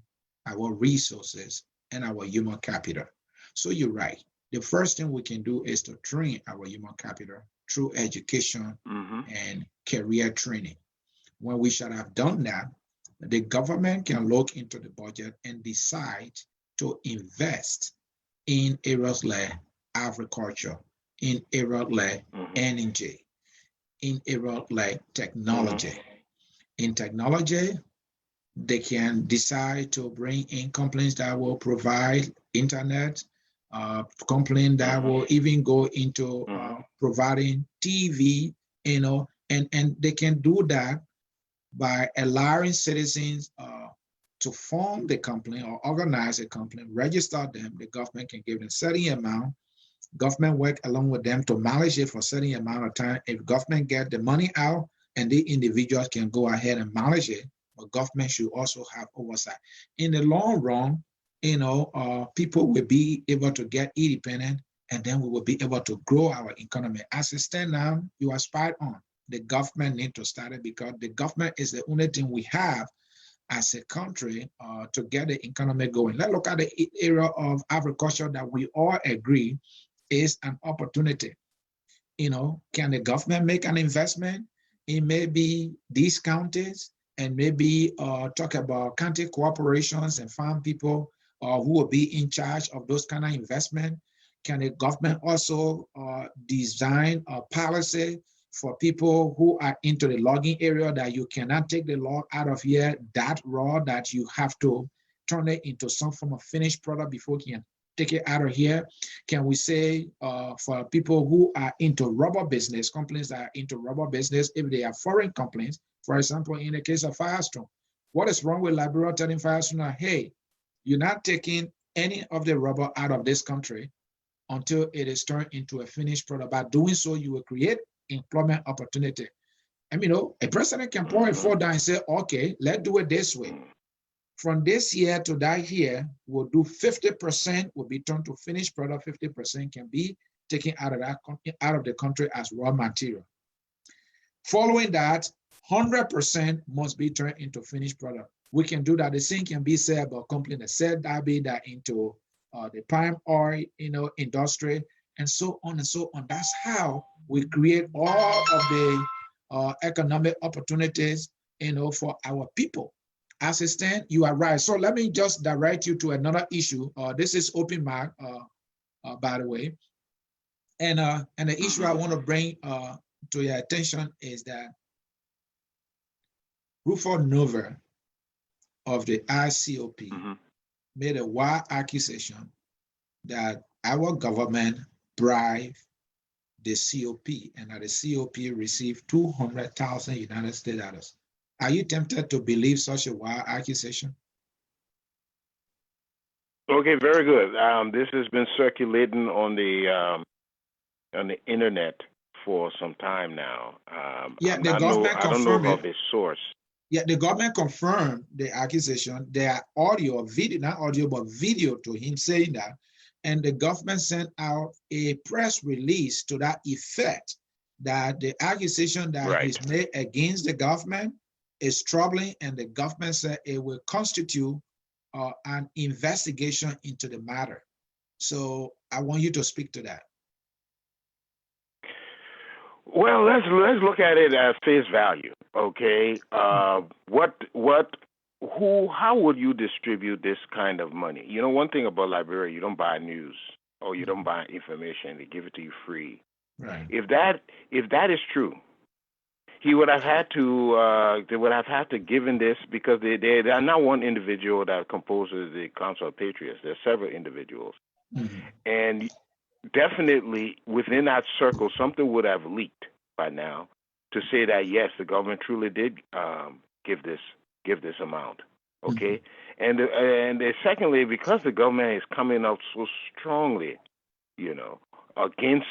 our resources, and our human capital. So you're right. The first thing we can do is to train our human capital through education and career training. When we should have done that, the government can look into the budget and decide to invest in areas like agriculture, in areas like energy, in areas like technology. In technology, they can decide to bring in companies that will provide internet, companies that will even go into providing TV, and they can do that by allowing citizens to form the company or organize a company, register them. The government can give them a certain amount. Government work along with them to manage it for a certain amount of time. If government get the money out and the individuals can go ahead and manage it, but government should also have oversight. In the long run, people will be able to get independent, and then we will be able to grow our economy. As it stands now, you are spot on. The government need to start it because the government is the only thing we have as a country to get the economy going. Let's look at the area of agriculture that we all agree is an opportunity. Can the government make an investment in maybe these counties and maybe talk about county corporations and farm people who will be in charge of those kind of investment? Can the government also design a policy for people who are into the logging area that you cannot take the log out of here that raw, that you have to turn it into some form of finished product before you can take it out of here? Can we say for people who are into rubber business, companies that are into rubber business, if they are foreign companies, for example, in the case of Firestone, what is wrong with Liberia telling Firestone, hey, you're not taking any of the rubber out of this country until it is turned into a finished product. By doing so, you will create employment opportunity. And a president can pour a foot down and say, okay, let's do it this way. From this year to that year, we'll do 50% will be turned to finished product, 50% can be taken out of the country as raw material. Following that, 100% must be turned into finished product. We can do that. The same can be said about companies that said that be that into the palm oil, industry, and so on and so on. That's how we create all of the economic opportunities, for our people. As it stands, you are right. So let me just direct you to another issue. This is open mic, by the way. And the issue I want to bring to your attention is that Rufus Nover of the ICOP made a wild accusation that our government bribed the COP and that the COP received 200,000 United States dollars. Are you tempted to believe such a wild accusation? Okay, very good. This has been circulating on the internet for some time now. Yeah, the government confirmed it. I don't know about the source. Yeah, the government confirmed the accusation. There are audio, video, not audio, but video to him saying that. And the government sent out a press release to that effect that the accusation that is made against the government is troubling, and the government said it will constitute an investigation into the matter. So I want you to speak to that. Well, let's look at it at face value. Okay, how would you distribute this kind of money? One thing about Liberia, you don't buy news or you don't buy information; they give it to you free. Right. If that is true, he would have had to. They would have had to given this because they are not one individual that composes the Council of Patriots. There are several individuals, and definitely within that circle, something would have leaked by now to say that yes, the government truly did give this amount. Okay, and secondly, because the government is coming out so strongly, against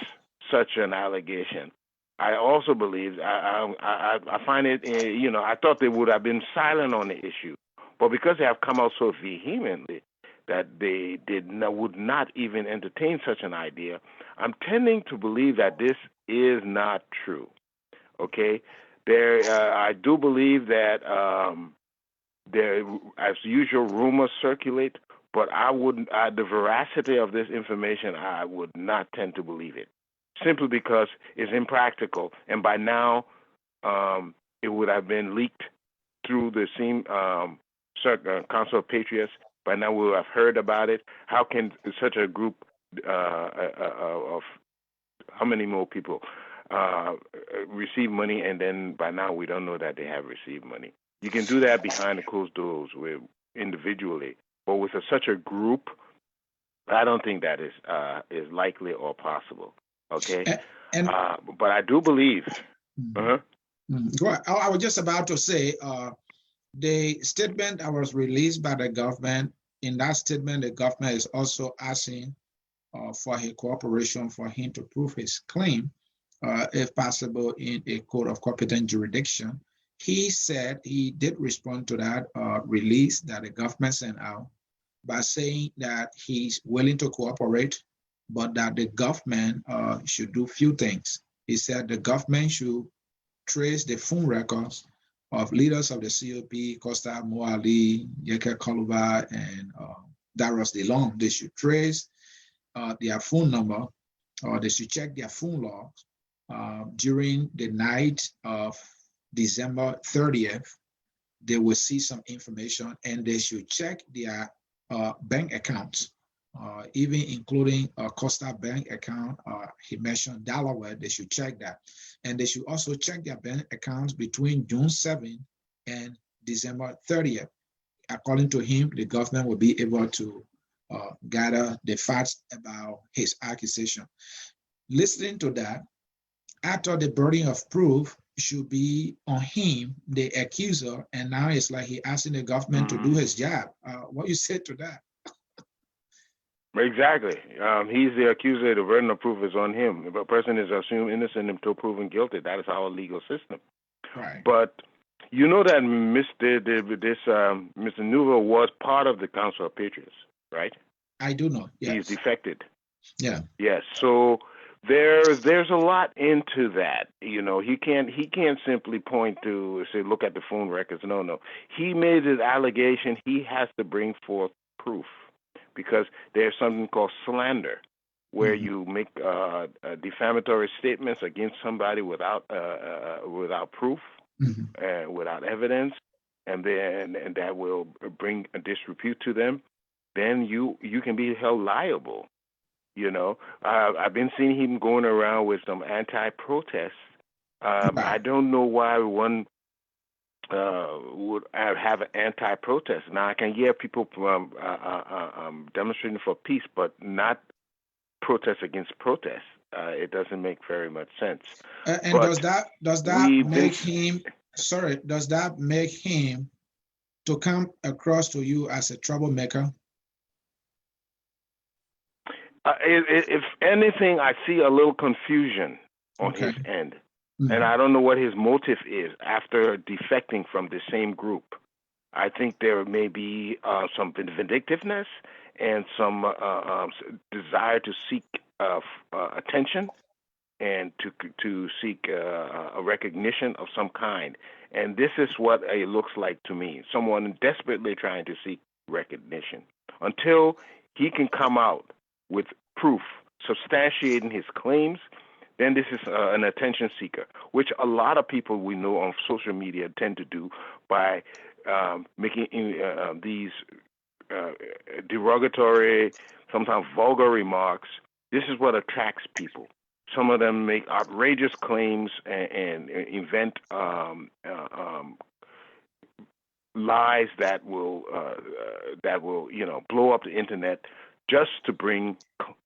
such an allegation, I also believe I find it. I thought they would have been silent on the issue, but because they have come out so vehemently that they would not even entertain such an idea, I'm tending to believe that this is not true. Okay, I do believe that there, as usual, rumors circulate, but I wouldn't. The veracity of this information, I would not tend to believe it, simply because it's impractical, and by now, it would have been leaked through the same Council of Patriots. By now, we will have heard about it. How can such a group of how many more people receive money, and then by now we don't know that they have received money? You can do that behind the closed doors individually, but with such a group, I don't think that is likely or possible. Okay, but I do believe. Go ahead. I was just about to say, the statement that was released by the government, in that statement, the government is also asking for his cooperation for him to prove his claim, if possible, in a court of competent jurisdiction. He said he did respond to that release that the government sent out by saying that he's willing to cooperate, but that the government should do few things. He said the government should trace the phone records of leaders of the COP, Costa Moali, Yeke Kaluba, and Daros DeLong. They should trace their phone number, or they should check their phone logs during the night of December 30th. They will see some information, and they should check their bank accounts, even including a Costa bank account. He mentioned Delaware. They should check that. And they should also check their bank accounts between June 7th and December 30th. According to him, the government will be able to gather the facts about his accusation. Listening to that, I thought the burden of proof should be on him, the accuser, and now it's like he asking the government to do his job. What you say to that? Exactly. He's the accuser. The burden of proof is on him. If a person is assumed innocent until proven guilty, that is our legal system. Right. But you know that Mr. Newell was part of the Council of Patriots, right? I do know. Yes. He's defected. Yeah. Yes. So there's a lot into that. He can't simply point to say, look at the phone records. No. He made his allegation. He has to bring forth proof, because there's something called slander, where you make defamatory statements against somebody without proof, without evidence, and that will bring a disrepute to them. Then you can be held liable. I've been seeing him going around with some anti-protests. I don't know why one would have an anti-protest. Now, I can hear people demonstrating for peace, but not protest against protest. It doesn't make very much sense. And does that make him? Sorry, does that make him to come across to you as a troublemaker? If anything, I see a little confusion on his end. And I don't know what his motive is after defecting from the same group. I think there may be some vindictiveness and some desire to seek attention and to seek a recognition of some kind. And this is what it looks like to me, someone desperately trying to seek recognition. Until he can come out with proof substantiating his claims, then this is an attention seeker, which a lot of people we know on social media tend to do by making these derogatory, sometimes vulgar remarks. This is what attracts people. Some of them make outrageous claims and invent lies that will blow up the internet just to bring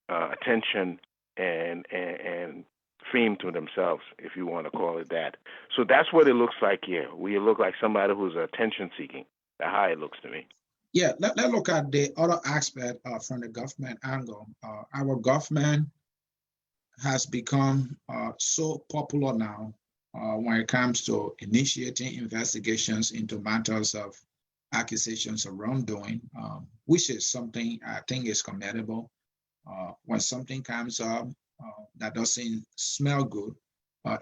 attention and fame to themselves, if you want to call it that. So that's what it looks like here. We look like somebody who's attention seeking. That's how it looks to me. Yeah, let's look at the other aspect from the government angle. Our government has become so popular now when it comes to initiating investigations into matters of accusations of wrongdoing, which is something I think is commendable. When something comes up that doesn't smell good,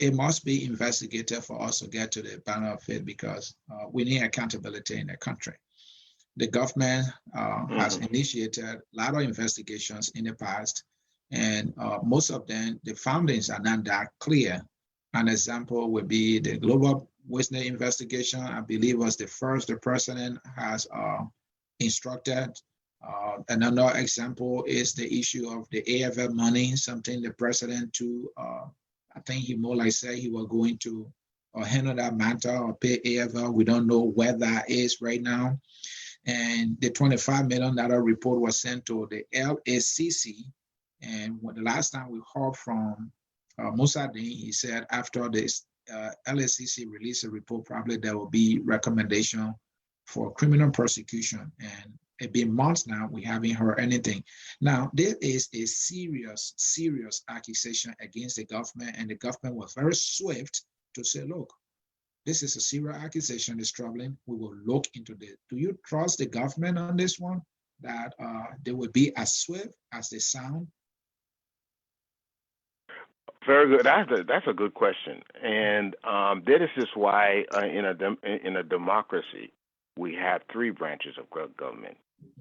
it must be investigated for us to get to the bottom of it, because we need accountability in the country. The government has initiated a lot of investigations in the past, and most of them, the findings are not that clear. An example would be the global witness investigation. I believe was the first the president has instructed. Another example is the issue of the AFL money, something the president I think he more like said he was going to handle that matter or pay AFL. We don't know where that is right now. And the $25 million report was sent to the LACC. And when the last time we heard from Mossadegh, he said after this LACC released a report, probably there will be recommendation for criminal prosecution. And it's been months now, we haven't heard anything. Now, there is a serious accusation against the government, and the government was very swift to say, look, this is a serious accusation, it's troubling. We will look into this. Do you trust the government on this one, that they will be as swift as they sound? Very good. That's a good question, and this is why in a democracy we have three branches of government,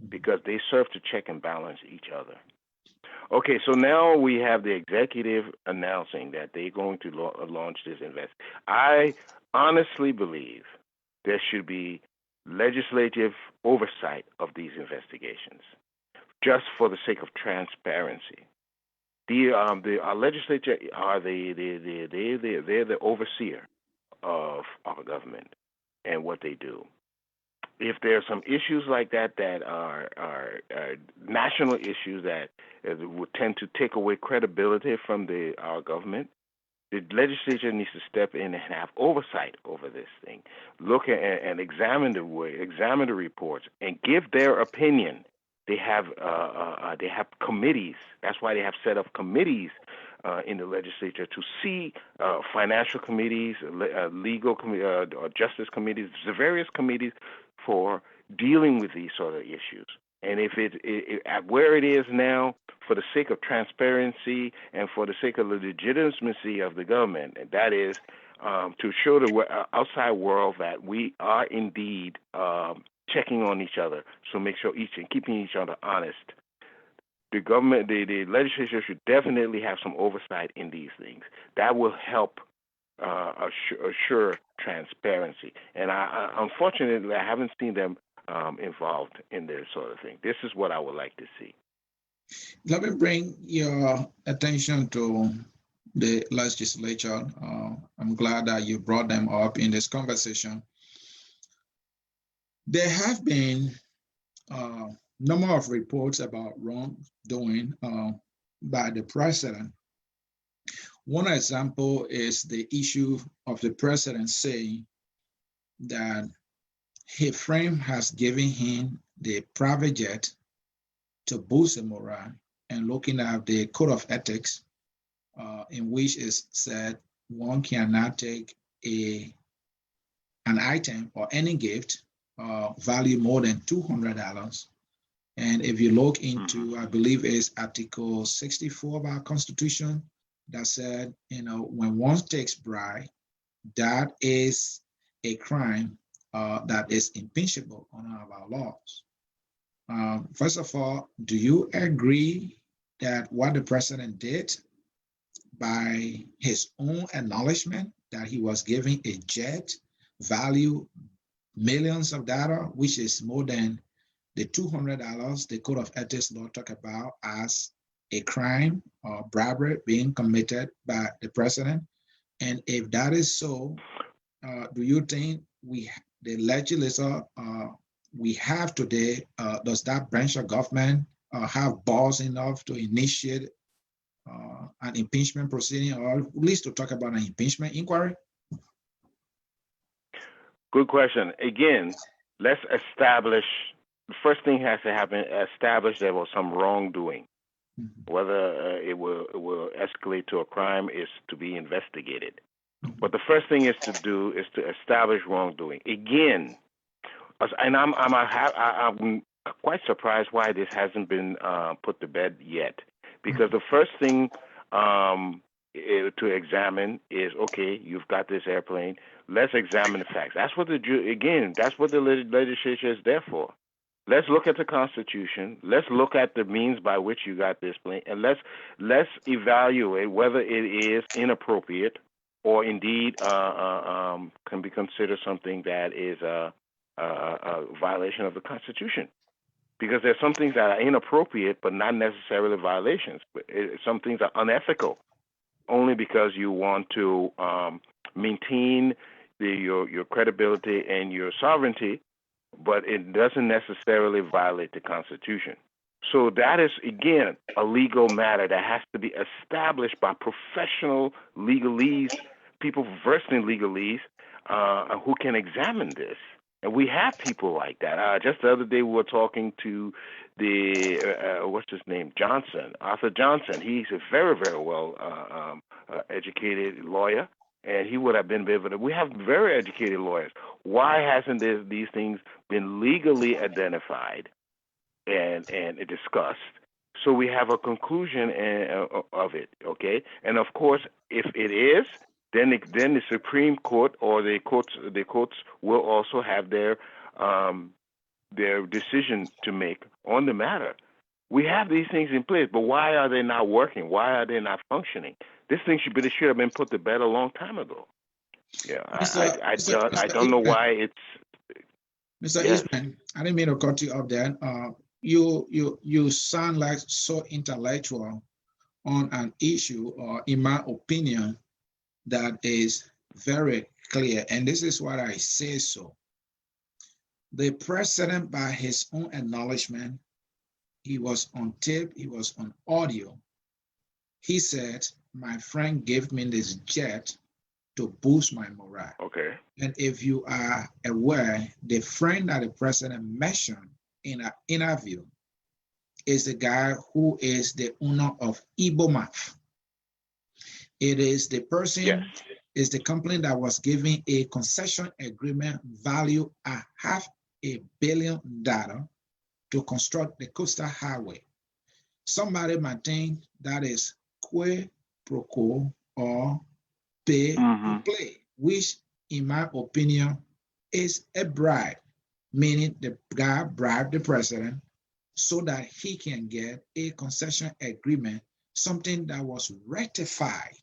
because they serve to check and balance each other. Okay, so now we have the executive announcing that they're going to launch this invest. I honestly believe there should be legislative oversight of these investigations, just for the sake of transparency. Our legislature are they're the overseer of our government and what they do. If there are some issues like that that are national issues that would tend to take away credibility from our government, the legislature needs to step in and have oversight over this thing. Look at and examine the reports and give their opinion. They have committees. That's why they have set up committees in the legislature to see financial committees, legal or justice committees, the various committees for dealing with these sort of issues. And if at where it is now, for the sake of transparency and for the sake of the legitimacy of the government, and that is to show the outside world that we are indeed checking on each other, so make sure keeping each other honest. The government, the legislature should definitely have some oversight in these things. That will help assure transparency. And unfortunately, I haven't seen them involved in this sort of thing. This is what I would like to see. Let me bring your attention to the legislature. I'm glad that you brought them up in this conversation. There have been a number of reports about wrongdoing by the president. One example is the issue of the president saying that his friend has given him the private jet to boost the morale, and looking at the code of ethics in which is said one cannot take an item or any gift value more than $200. And if you look into, I believe it's Article 64 of our Constitution, that said, when one takes bribe, that is a crime that is impeachable under our laws. First of all, do you agree that what the president did, by his own acknowledgement that he was giving a jet value millions of dollars, which is more than the $200 the Code of Ethics law talk about as a crime or bribery being committed by the president? And if that is so, do you think the legislature we have today, does that branch of government have balls enough to initiate an impeachment proceeding, or at least to talk about an impeachment inquiry? Good question. Again, let's establish, the first thing has to happen, establish there was some wrongdoing. Whether it will escalate to a crime is to be investigated. But the first thing is to do is to establish wrongdoing. Again, and I'm quite surprised why this hasn't been put to bed yet, because the first thing to examine is, okay, you've got this airplane. Let's examine the facts. That's what that's what the legislature is there for. Let's look at the Constitution. Let's look at the means by which you got this plane, and let's evaluate whether it is inappropriate or indeed can be considered something that is a violation of the Constitution. Because there's some things that are inappropriate, but not necessarily violations. Some things are unethical, only because you want to maintain your credibility and your sovereignty, but it doesn't necessarily violate the Constitution. So that is, again, a legal matter that has to be established by professional legalese, people versed in legalese, who can examine this. And we have people like that. Just the other day, we were talking to the, what's his name, Arthur Johnson. He's a very, very well educated lawyer, and he would have been able to. We have very educated lawyers. Why hasn't these things been legally identified and discussed? So we have a conclusion of it, okay? And of course, if it is, then the Supreme Court or the courts will also have their decision to make on the matter. We have these things in place, but why are they not working? Why are they not functioning? This thing should have been put to bed a long time ago. Yeah, I don't know why it's. Mr. Eastman, I didn't mean to cut you up there. You sound like so intellectual on an issue, or in my opinion, that is very clear, and this is what I say so. The president, by his own acknowledgement, he was on tape, he was on audio. He said, my friend gave me this jet to boost my morale. Okay. And if you are aware, the friend that the president mentioned in an interview is the guy who is the owner of Ibomaf. It is the person, yes, is the company that was given a concession agreement valued at $500 million to construct the coastal highway. Somebody might think that is quid pro quo or pay to play, which in my opinion is a bribe, meaning the guy bribed the president so that he can get a concession agreement, something that was ratified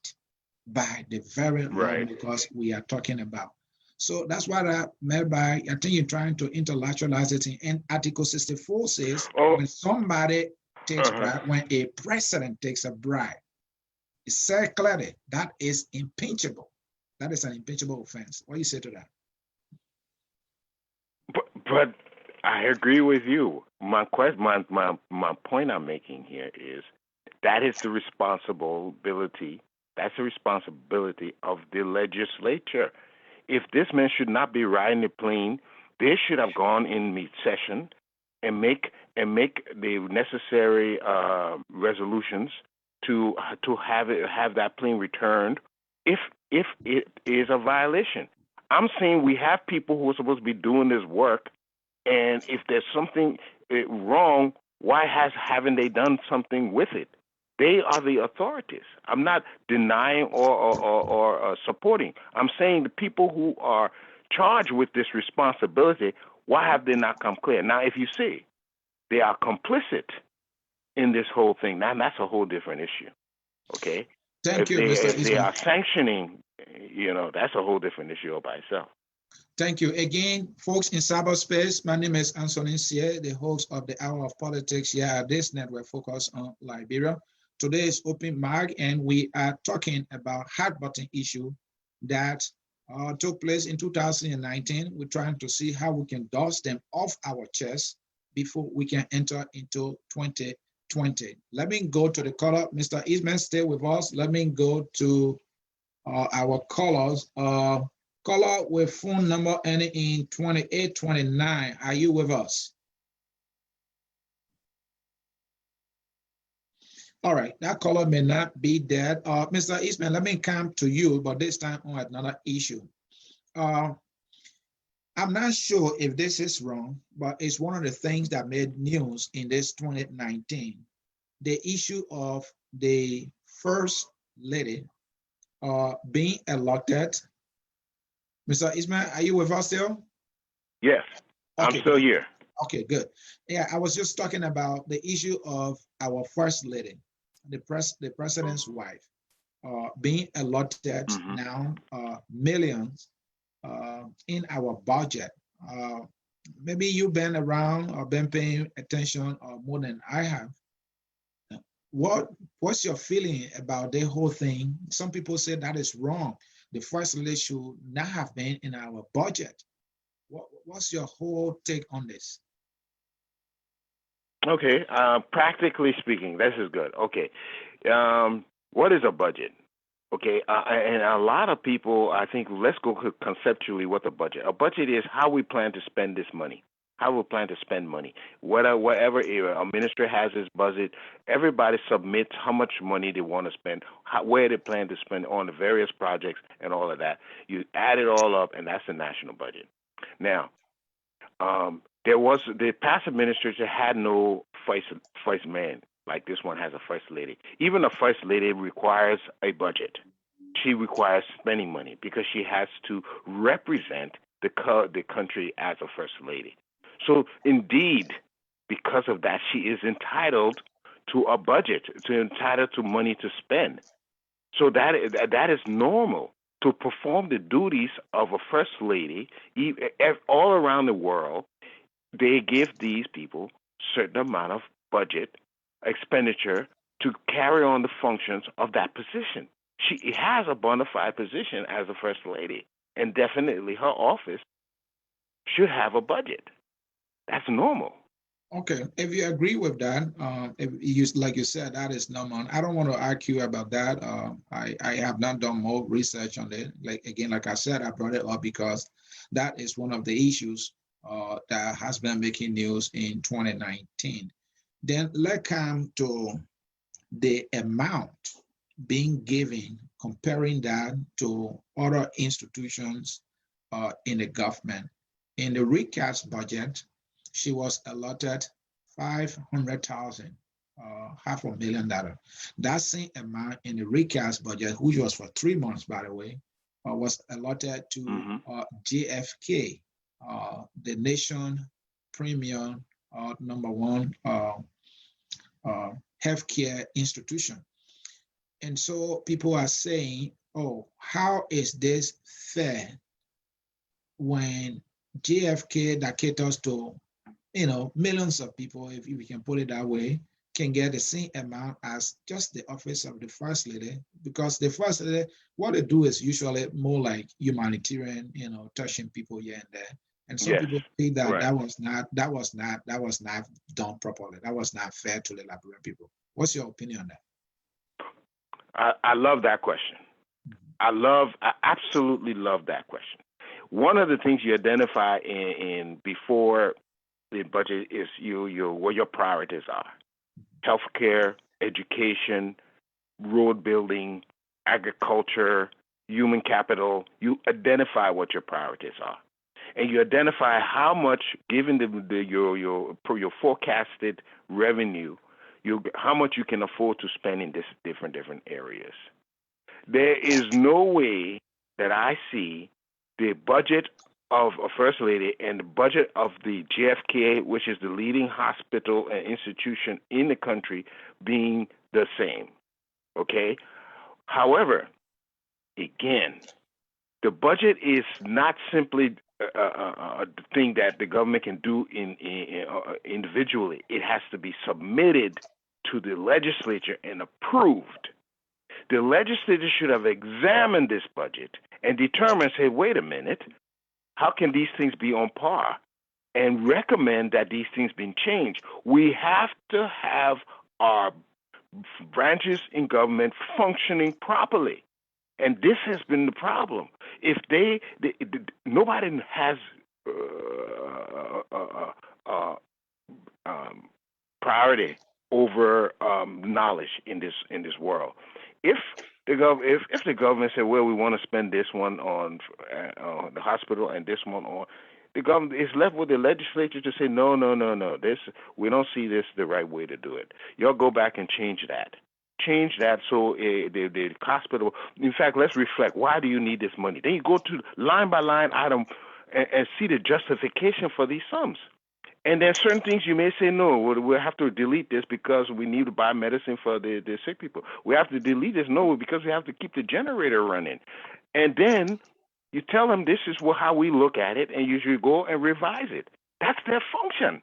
by the very law because we are talking about. So that's what I meant by, I think you're trying to intellectualize it. And Article 64 says when somebody takes bribe, when a president takes a bribe, it said clearly that is impeachable. That is an impeachable offense. What do you say to that? But I agree with you. My point I'm making here is that is the responsibility. That's the responsibility of the legislature. If this man should not be riding the plane, they should have gone in mid-session and make the necessary resolutions to have that plane returned if it is a violation. I'm saying we have people who are supposed to be doing this work, and if there's something wrong, why haven't they done something with it? They are the authorities. I'm not denying or supporting. I'm saying the people who are charged with this responsibility, why have they not come clear? Now, if you see they are complicit in this whole thing, now that's a whole different issue. Okay? Thank you, Mr. Eastman. If they are sanctioning, that's a whole different issue all by itself. Thank you. Again, folks in cyberspace, my name is Ansony, Sieh, the host of the Hour of Politics here at this network focused on Liberia. Today is open mic, and we are talking about hot button issue that took place in 2019. We're trying to see how we can dust them off our chest before we can enter into 2020. Let me go to the caller. Mr. Eastman, stay with us. Let me go to our callers. Caller with phone number ending in 2829. Are you with us? All right, that caller may not be dead. Mr. Eastman, let me come to you, but this time on another issue. I'm not sure if this is wrong, but it's one of the things that made news in this 2019. The issue of the first lady being elected. Mr. Eastman, are you with us still? Yes, Okay, I'm still good. here. Okay, good. Yeah, I was just talking about the issue of our first lady, the president's wife, being allotted now millions in our budget. Maybe you've been around or been paying attention more than I have. What's your feeling about the whole thing? Some people say that is wrong. The first lady should not have been in our budget. What's your whole take on this? Okay, practically speaking, this is good. Okay, what is a budget? Okay, and a lot of people, I think, let's go conceptually what the budget. A budget is how we plan to spend this money, how we plan to spend money. Whatever area, a minister has his budget, everybody submits how much money they want to spend, where they plan to spend on the various projects and all of that. You add it all up, and that's the national budget. Now, there was the past administration had no first man like this one has a first lady. Even a first lady requires a budget. She requires spending money because she has to represent the country as a first lady. So indeed, because of that, she is entitled to a budget, entitled to money to spend. So that is normal to perform the duties of a first lady all around the world. They give these people certain amount of budget expenditure to carry on the functions of that position. She has a bona fide position as a first lady, and definitely her office should have a budget. That's normal. Okay, if you agree with that, if you like you said, that is normal. I don't want to argue about that. I have not done more research on it. Like I said, I brought it up because that is one of the issues that has been making news in 2019. Then let's come to the amount being given, comparing that to other institutions in the government. In the recast budget, she was allotted $500,000, $500,000. That same amount in the recast budget, which was for 3 months, by the way, was allotted to JFK, the nation premium #1 healthcare institution. And so people are saying, oh, how is this fair when JFK that caters to, millions of people, if we can put it that way, can get the same amount as just the office of the first lady? Because the first lady, what they do is usually more like humanitarian, touching people here and there. And some people think that right. that was not done properly. That was not fair to the Liberian people. What's your opinion on that? I love that question. I absolutely love that question. One of the things you identify in before the budget is what your priorities are: healthcare, education, road building, agriculture, human capital. You identify what your priorities are, and you identify how much, given your forecasted revenue, how much you can afford to spend in these different areas. There is no way that I see the budget of a first lady and the budget of the JFK, which is the leading hospital and institution in the country, being the same. Okay? However, again, the budget is not simply a thing that the government can do individually. It has to be submitted to the legislature and approved. The legislature should have examined this budget and determined, say, wait a minute, how can these things be on par? And recommend that these things be changed. We have to have our branches in government functioning properly. And this has been the problem. If nobody has priority over knowledge in this world. If the government said, well, we want to spend this one on the hospital and this one on, the government is left with the legislature to say, no, this, we don't see this the right way to do it. Y'all go back and change that. Change that so the hospital, in fact, let's reflect. Why do you need this money? Then you go to line by line item and see the justification for these sums. And then certain things you may say, no, we'll have to delete this because we need to buy medicine for the sick people. We have to delete this, no, because we have to keep the generator running. And then you tell them this is how we look at it, and you should go and revise it. That's their function.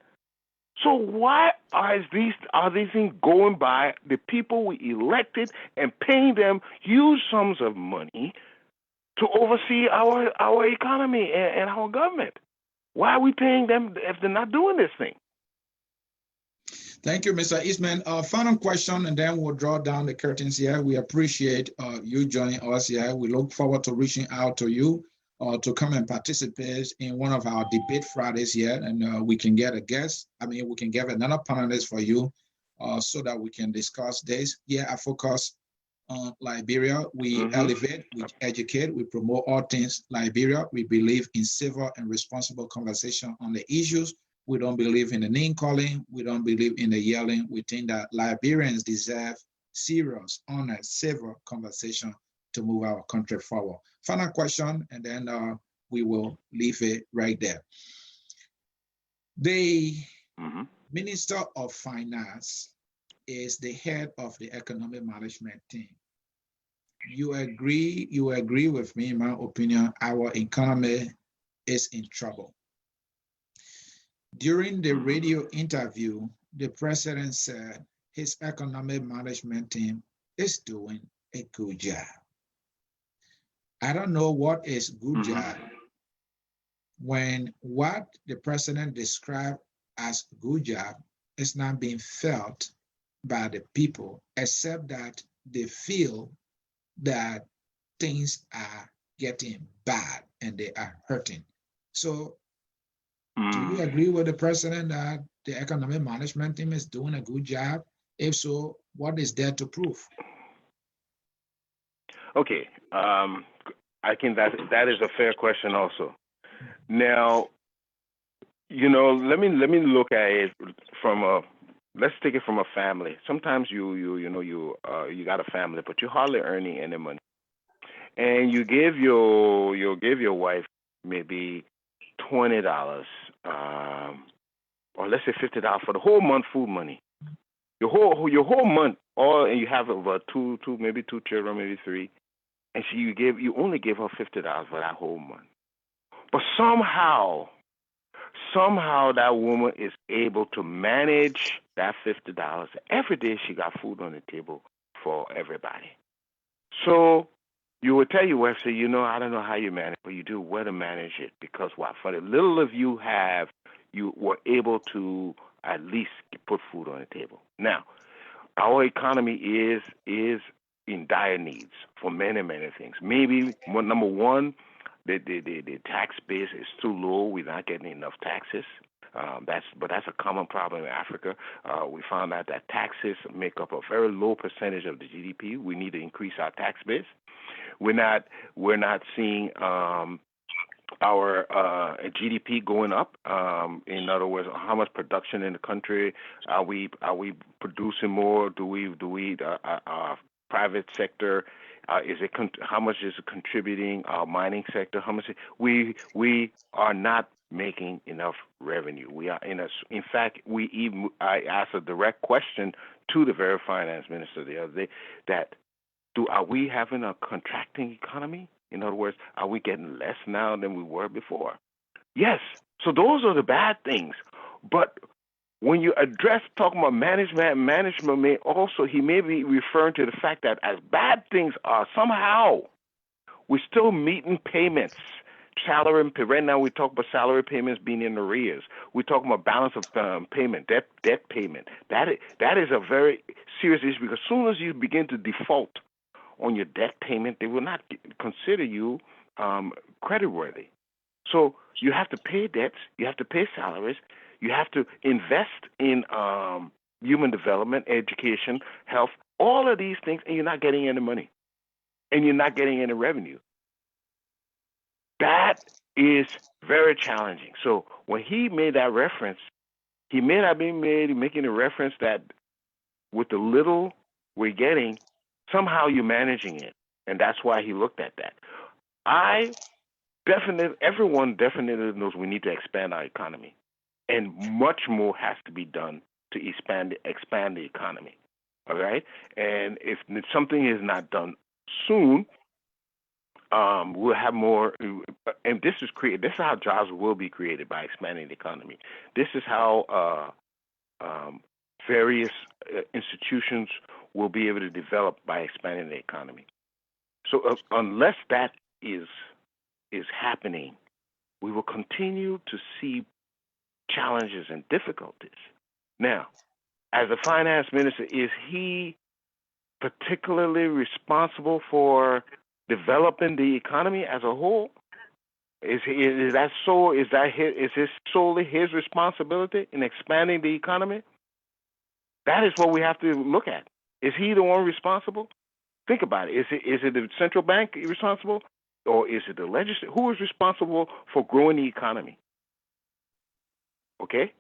So why are these things going by the people we elected and paying them huge sums of money to oversee our economy and our government? Why are we paying them if they're not doing this thing? Thank you, Mr. Eastman. Final question, and then we'll draw down the curtains here. We appreciate you joining us here. We look forward to reaching out to you to come and participate in one of our debate Fridays here, and we can get a guest. We can get another panelist for you so that we can discuss this. Yeah, I focus on Liberia. We elevate, we educate, we promote all things Liberia. We believe in civil and responsible conversation on the issues. We don't believe in the name calling. We don't believe in the yelling. We think that Liberians deserve serious, honest, civil conversation to move our country forward. Final question, and then we will leave it right there. The Minister of Finance is the head of the economic management team. You agree with me, in my opinion, our economy is in trouble. During the radio interview, the president said his economic management team is doing a good job. I don't know what is good job when what the president described as good job is not being felt by the people, except that they feel that things are getting bad and they are hurting. So do you agree with the president that the economic management team is doing a good job? If so, what is there to prove? Okay, I think that is a fair question also. Now, let me look at it from let's take it from a family. Sometimes you got a family, but you're hardly earning any money, and you give your wife maybe $20, or let's say $50 for the whole month food money. Your whole month, and you have about two children, maybe three, and you only give her $50 for that whole month. But somehow that woman is able to manage that $50. Every day she got food on the table for everybody. So you would tell your wife, say, I don't know how you manage, but you do well to manage it, because what? For the little of you have, you were able to at least put food on the table. Now, our economy is in dire needs for many, many things. Maybe number one, the tax base is too low. We're not getting enough taxes. That's a common problem in Africa. We found out that taxes make up a very low percentage of the GDP. We need to increase our tax base. We're not seeing our GDP going up. In other words, how much production in the country are we producing more? Do we private sector? How much is it contributing? Our mining sector, how much? We are not making enough revenue. We are in fact, I asked a direct question to the very finance minister the other day that are we having a contracting economy? In other words, are we getting less now than we were before? Yes. So those are the bad things. But when you address talking about management may also, he may be referring to the fact that as bad things are, somehow we're still meeting payments. Salary, right now we talk about salary payments being in arrears. We're talking about balance of payment, debt payment. That is a very serious issue, because as soon as you begin to default on your debt payment, they will not consider you creditworthy. So you have to pay debts, you have to pay salaries, you have to invest in human development, education, health, all of these things, and you're not getting any money, and you're not getting any revenue. That is very challenging. So when he made that reference, he may not be making a reference that with the little we're getting, somehow you're managing it. And that's why he looked at that. Everyone definitely knows we need to expand our economy. And much more has to be done to expand the economy. All right? And if something is not done soon, we'll have more, and this is how jobs will be created, by expanding the economy. This is how various institutions will be able to develop, by expanding the economy. So unless that is happening, we will continue to see challenges and difficulties. Now, as a finance minister, is he particularly responsible for developing the economy as a whole? Is this solely his responsibility in expanding the economy? That is what we have to look at. Is he the one responsible? Think about it. Is it the central bank responsible, or is it the legislature? Who is responsible for growing the economy? Okay,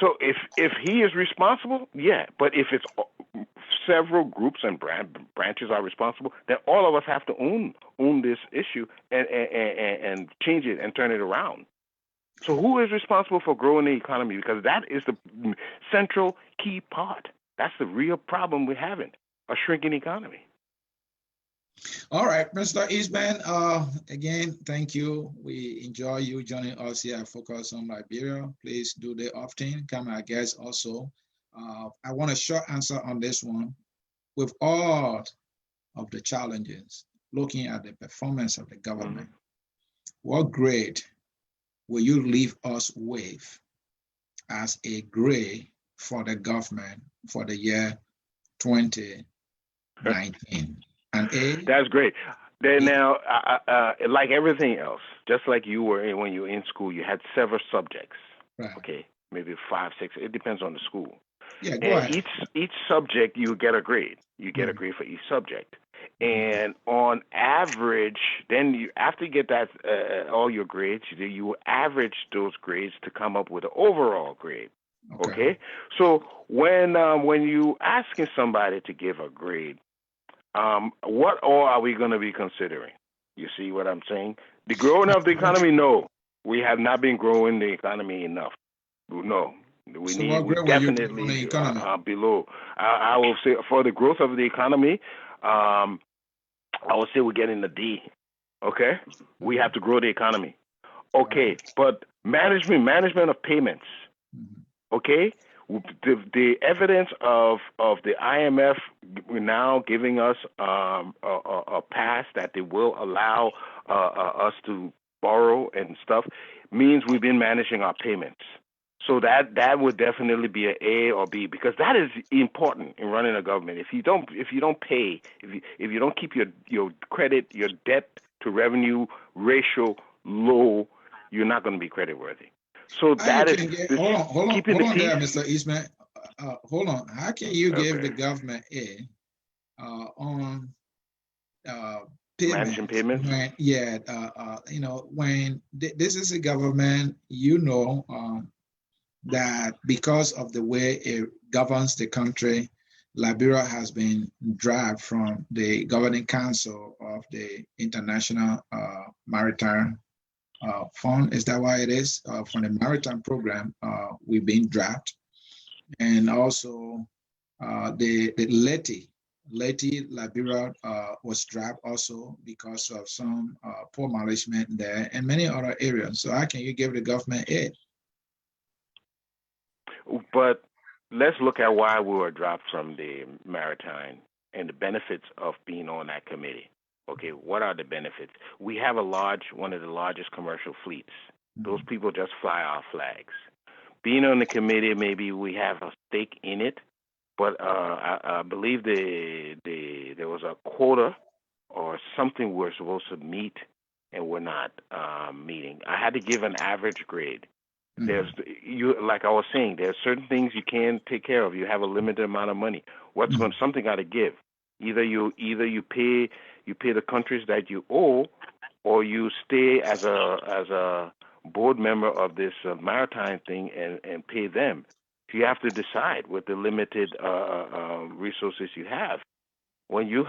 so if he is responsible, yeah. But if it's several groups and branches are responsible, then all of us have to own this issue and change it and turn it around. So who is responsible for growing the economy? Because that is the central key part. That's the real problem we're having, a shrinking economy. All right, Mr. Eastman, again, thank you. We enjoy you joining us here at Focus on Liberia. Please do the often. Come our guests also. I want a short answer on this one. With all of the challenges, looking at the performance of the government, what grade will you leave us with as a grade for the government for the year 2019? An A? That's great. Now, like everything else, just like you were when you were in school, you had several subjects. Right. Okay, maybe 5, 6. It depends on the school. Yeah, go ahead. Each subject, you get a grade. You get a grade for each subject. And on average, then after you get that all your grades, you will average those grades to come up with an overall grade. Okay? So when you asking somebody to give a grade, what all are we going to be considering? You see what I'm saying? The growing of the economy, no. We have not been growing the economy enough. No. We definitely below. I will say for the growth of the economy, I would say we're getting a D. Okay? We have to grow the economy. Okay, but management of payments. Okay? The evidence of the IMF now giving us a pass that they will allow us to borrow and stuff means we've been managing our payments. So that would definitely be an A or B, because that is important in running a government. If you don't pay, if you don't keep your credit, your debt to revenue ratio low, you're not going to be creditworthy. So that is hold on there, Mr. Eastman. Hold on. How can you give the government A on managing payments? When, when this is a government, that because of the way it governs the country, Liberia has been dragged from the governing council of the International Maritime Fund. Is that why it is? From the maritime program, we've been dragged. And also the Leti Liberia was dragged also because of some poor management there and many other areas. So how can you give the government aid? But let's look at why we were dropped from the maritime and the benefits of being on that committee. Okay, what are the benefits? We have one of the largest commercial fleets. Those people just fly our flags. Being on the committee, maybe we have a stake in it, but I believe there was a quota or something we're supposed to meet, and we're not meeting. I had to give an average grade. Like I was saying, there's certain things you can't take care of. You have a limited amount of money. Something got to give. Either you pay the countries that you owe, or you stay as a board member of this maritime thing and pay them. You have to decide with the limited resources you have. When you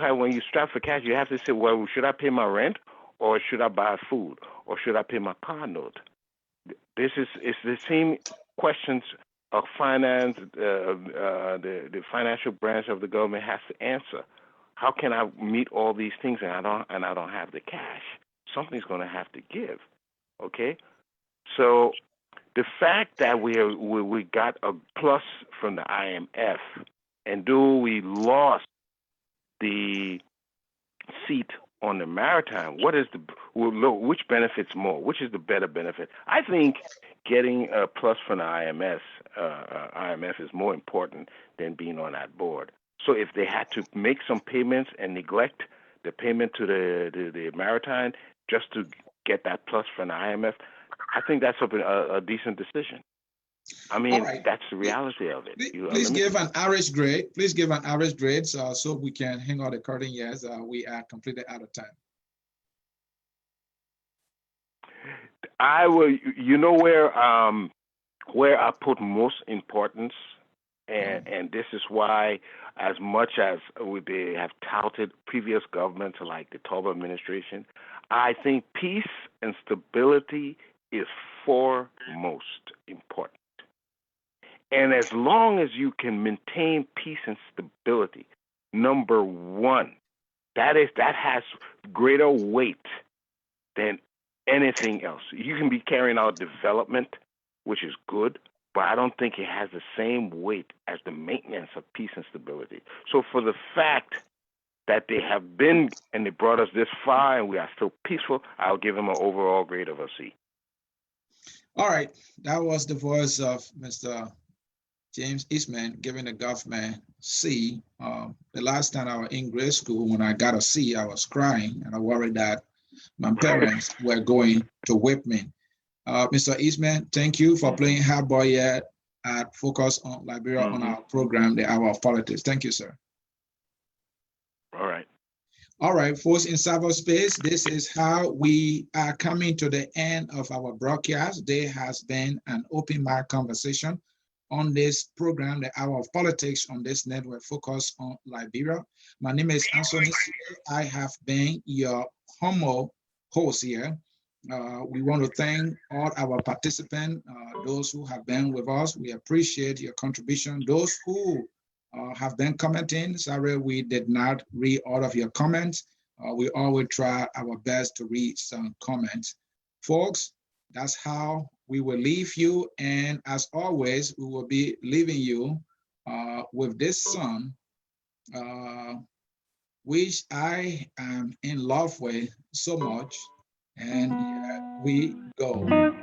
strap for cash, you have to say, well, should I pay my rent, or should I buy food, or should I pay my car note? It's the same questions of finance. The financial branch of the government has to answer. How can I meet all these things and I don't have the cash? Something's going to have to give. Okay, so the fact that we got a plus from the IMF, and though we lost the seat on the maritime, which benefits more? Which is the better benefit? I think getting a plus from the IMF is more important than being on that board. So if they had to make some payments and neglect the payment to the maritime just to get that plus from the IMF, I think that's a decent decision. I mean, that's the reality of it. Please give an average grade. Please give an average grade so we can hang out the curtain. Yes, we are completely out of time. I will. You know where I put most importance, and this is why, as much as they have touted previous governments like the Tolba administration, I think peace and stability is foremost important. And as long as you can maintain peace and stability, number one, that has greater weight than anything else. You can be carrying out development, which is good, but I don't think it has the same weight as the maintenance of peace and stability. So for the fact that they have been and they brought us this far and we are still peaceful, I'll give them an overall grade of a C. All right, that was the voice of Mr. James Eastman giving the government C. The last time I was in grade school, when I got a C, I was crying and I worried that my parents were going to whip me. Mr. Eastman, thank you for playing hardball here at Focus on Liberia on our program, The Hour of Politics. Thank you, sir. All right. All right, folks in cyberspace, this is how we are coming to the end of our broadcast. There has been an open mic conversation on this program, The Hour of Politics, on this network, Focus on Liberia. My name is Ansony. I have been your humble host here. We want to thank all our participants, those who have been with us. We appreciate your contribution. Those who have been commenting, sorry we did not read all of your comments. We always try our best to read some comments. Folks, that's how we will leave you. And as always, we will be leaving you with this song, which I am in love with so much. And here we go.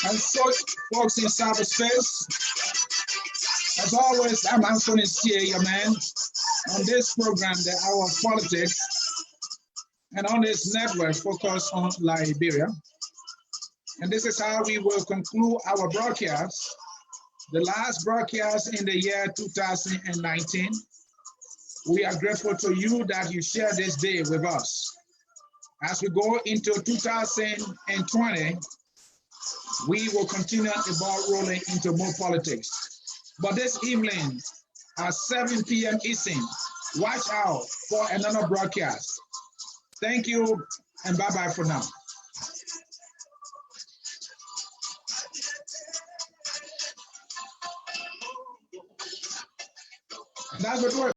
And folks in cyberspace, as always, I'm Ansony, Sieh, your man, on this program, The Hour of Politics, and on this network, Focus on Liberia. And this is how we will conclude our broadcast. the last broadcast in the year 2019. We are grateful to you that you share this day with us. As we go into 2020, we will continue the ball rolling into more politics. But this evening at 7 p.m. Eastern, watch out for another broadcast. Thank you and bye-bye for now. That's what we're